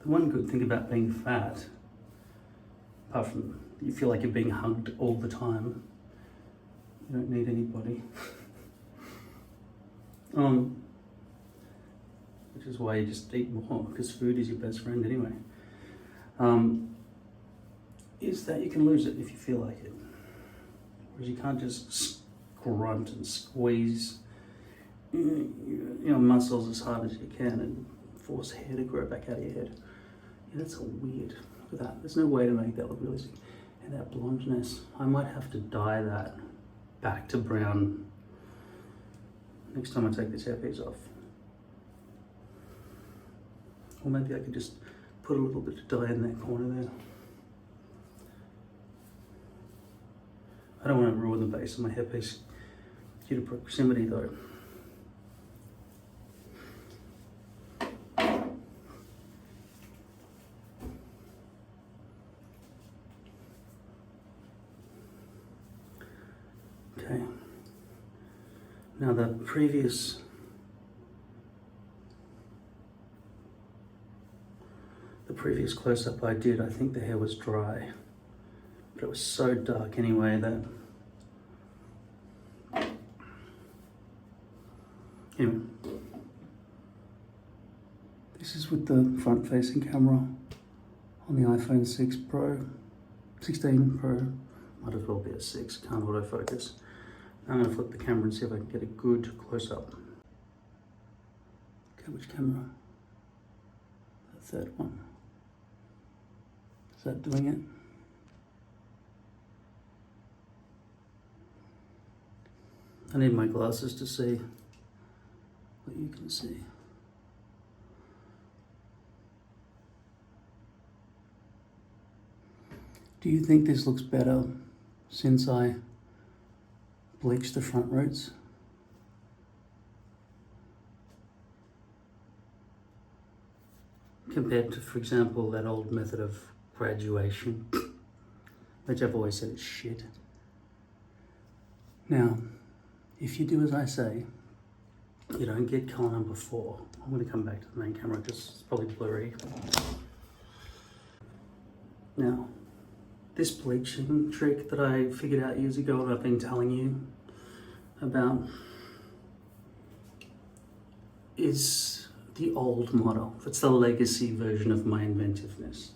The one good thing about being fat, apart from you feel like you're being hugged all the time, you don't need anybody. Which is why you just eat more, because food is your best friend anyway. Is that you can lose it if you feel like it. Whereas you can't just grunt and squeeze muscles as hard as you can and force hair to grow back out of your head. Yeah, that's all weird. Look at that. There's no way to make that look realistic. And that blondness, I might have to dye that back to brown next time I take this hairpiece off. Or maybe I could just put a little bit of dye in that corner there. I don't want to ruin the base of my hairpiece due to proximity though. Okay. Now the previous close-up I did, I think the hair was dry, but it was so dark anyway that anyway. This is with the front-facing camera on the iPhone 16 Pro. Might as well be a 6, can't autofocus. Now I'm going to flip the camera and see if I can get a good close-up. Okay, which camera? The third one. Is that doing it? I need my glasses to see what you can see. Do you think this looks better since I bleached the front roots? Compared to, for example, that old method of graduation, which I've always said is shit. Now, if you do as I say, you don't get colour number 4. I'm going to come back to the main camera because it's probably blurry. Now, this bleaching trick that I figured out years ago and I've been telling you about is the old model. It's the legacy version of my inventiveness.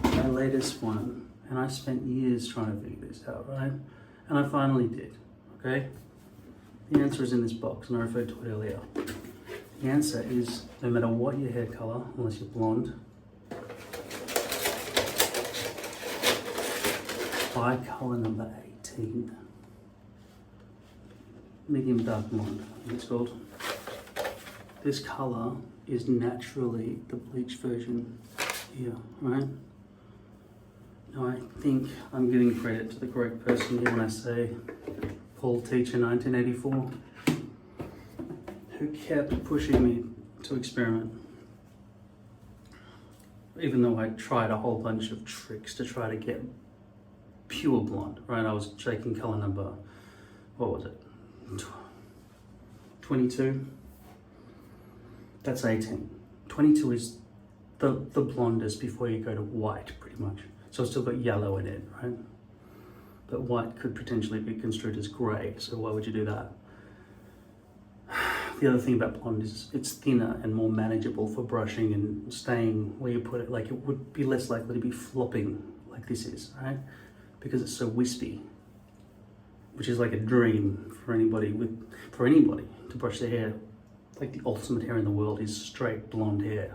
My latest one, and I spent years trying to figure this out, right? And I finally did, okay? The answer is in this box, and I referred to it earlier. The answer is, no matter what your hair color, unless you're blonde, by color number 18. Medium dark blonde, I think it's called. This color is naturally the bleach version here, right? Now I think I'm giving credit to the correct person here when I say Paul Teacher 1984, who kept pushing me to experiment. Even though I tried a whole bunch of tricks to try to get pure blonde, right? I was shaking color number, what was it? 22? That's 18. 22 is the blondest before you go to white, pretty much. So it's still got yellow in it, right? But white could potentially be construed as grey, so why would you do that? The other thing about blonde is it's thinner and more manageable for brushing and staying where you put it. Like, it would be less likely to be flopping like this is, right? Because it's so wispy, which is like a dream for anybody to brush their hair. Like, the ultimate hair in the world is straight blonde hair.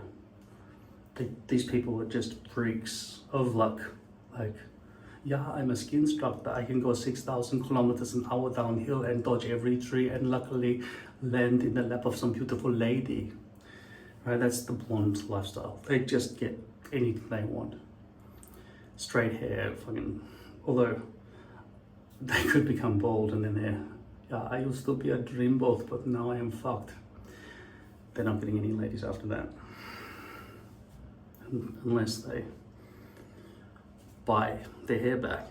these people are just freaks of luck. Like, yeah, I'm a ski instructor. I can go 6,000 kilometers an hour downhill and dodge every tree and luckily land in the lap of some beautiful lady. Right, that's the blonde lifestyle. They just get anything they want. Straight hair, fucking, although they could become bald and then they're, yeah, I used to be a dreamboat, but now I am fucked. They're not getting any ladies after that. Unless they buy their hair back.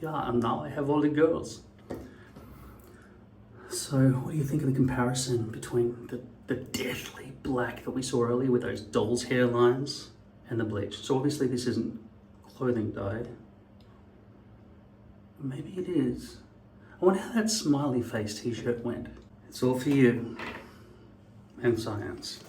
Yeah, and now I have all the girls. So what do you think of the comparison between the deathly black that we saw earlier with those doll's hairlines and the bleach? So obviously this isn't clothing dyed. Maybe it is. I wonder how that smiley face t-shirt went. It's all for you and science.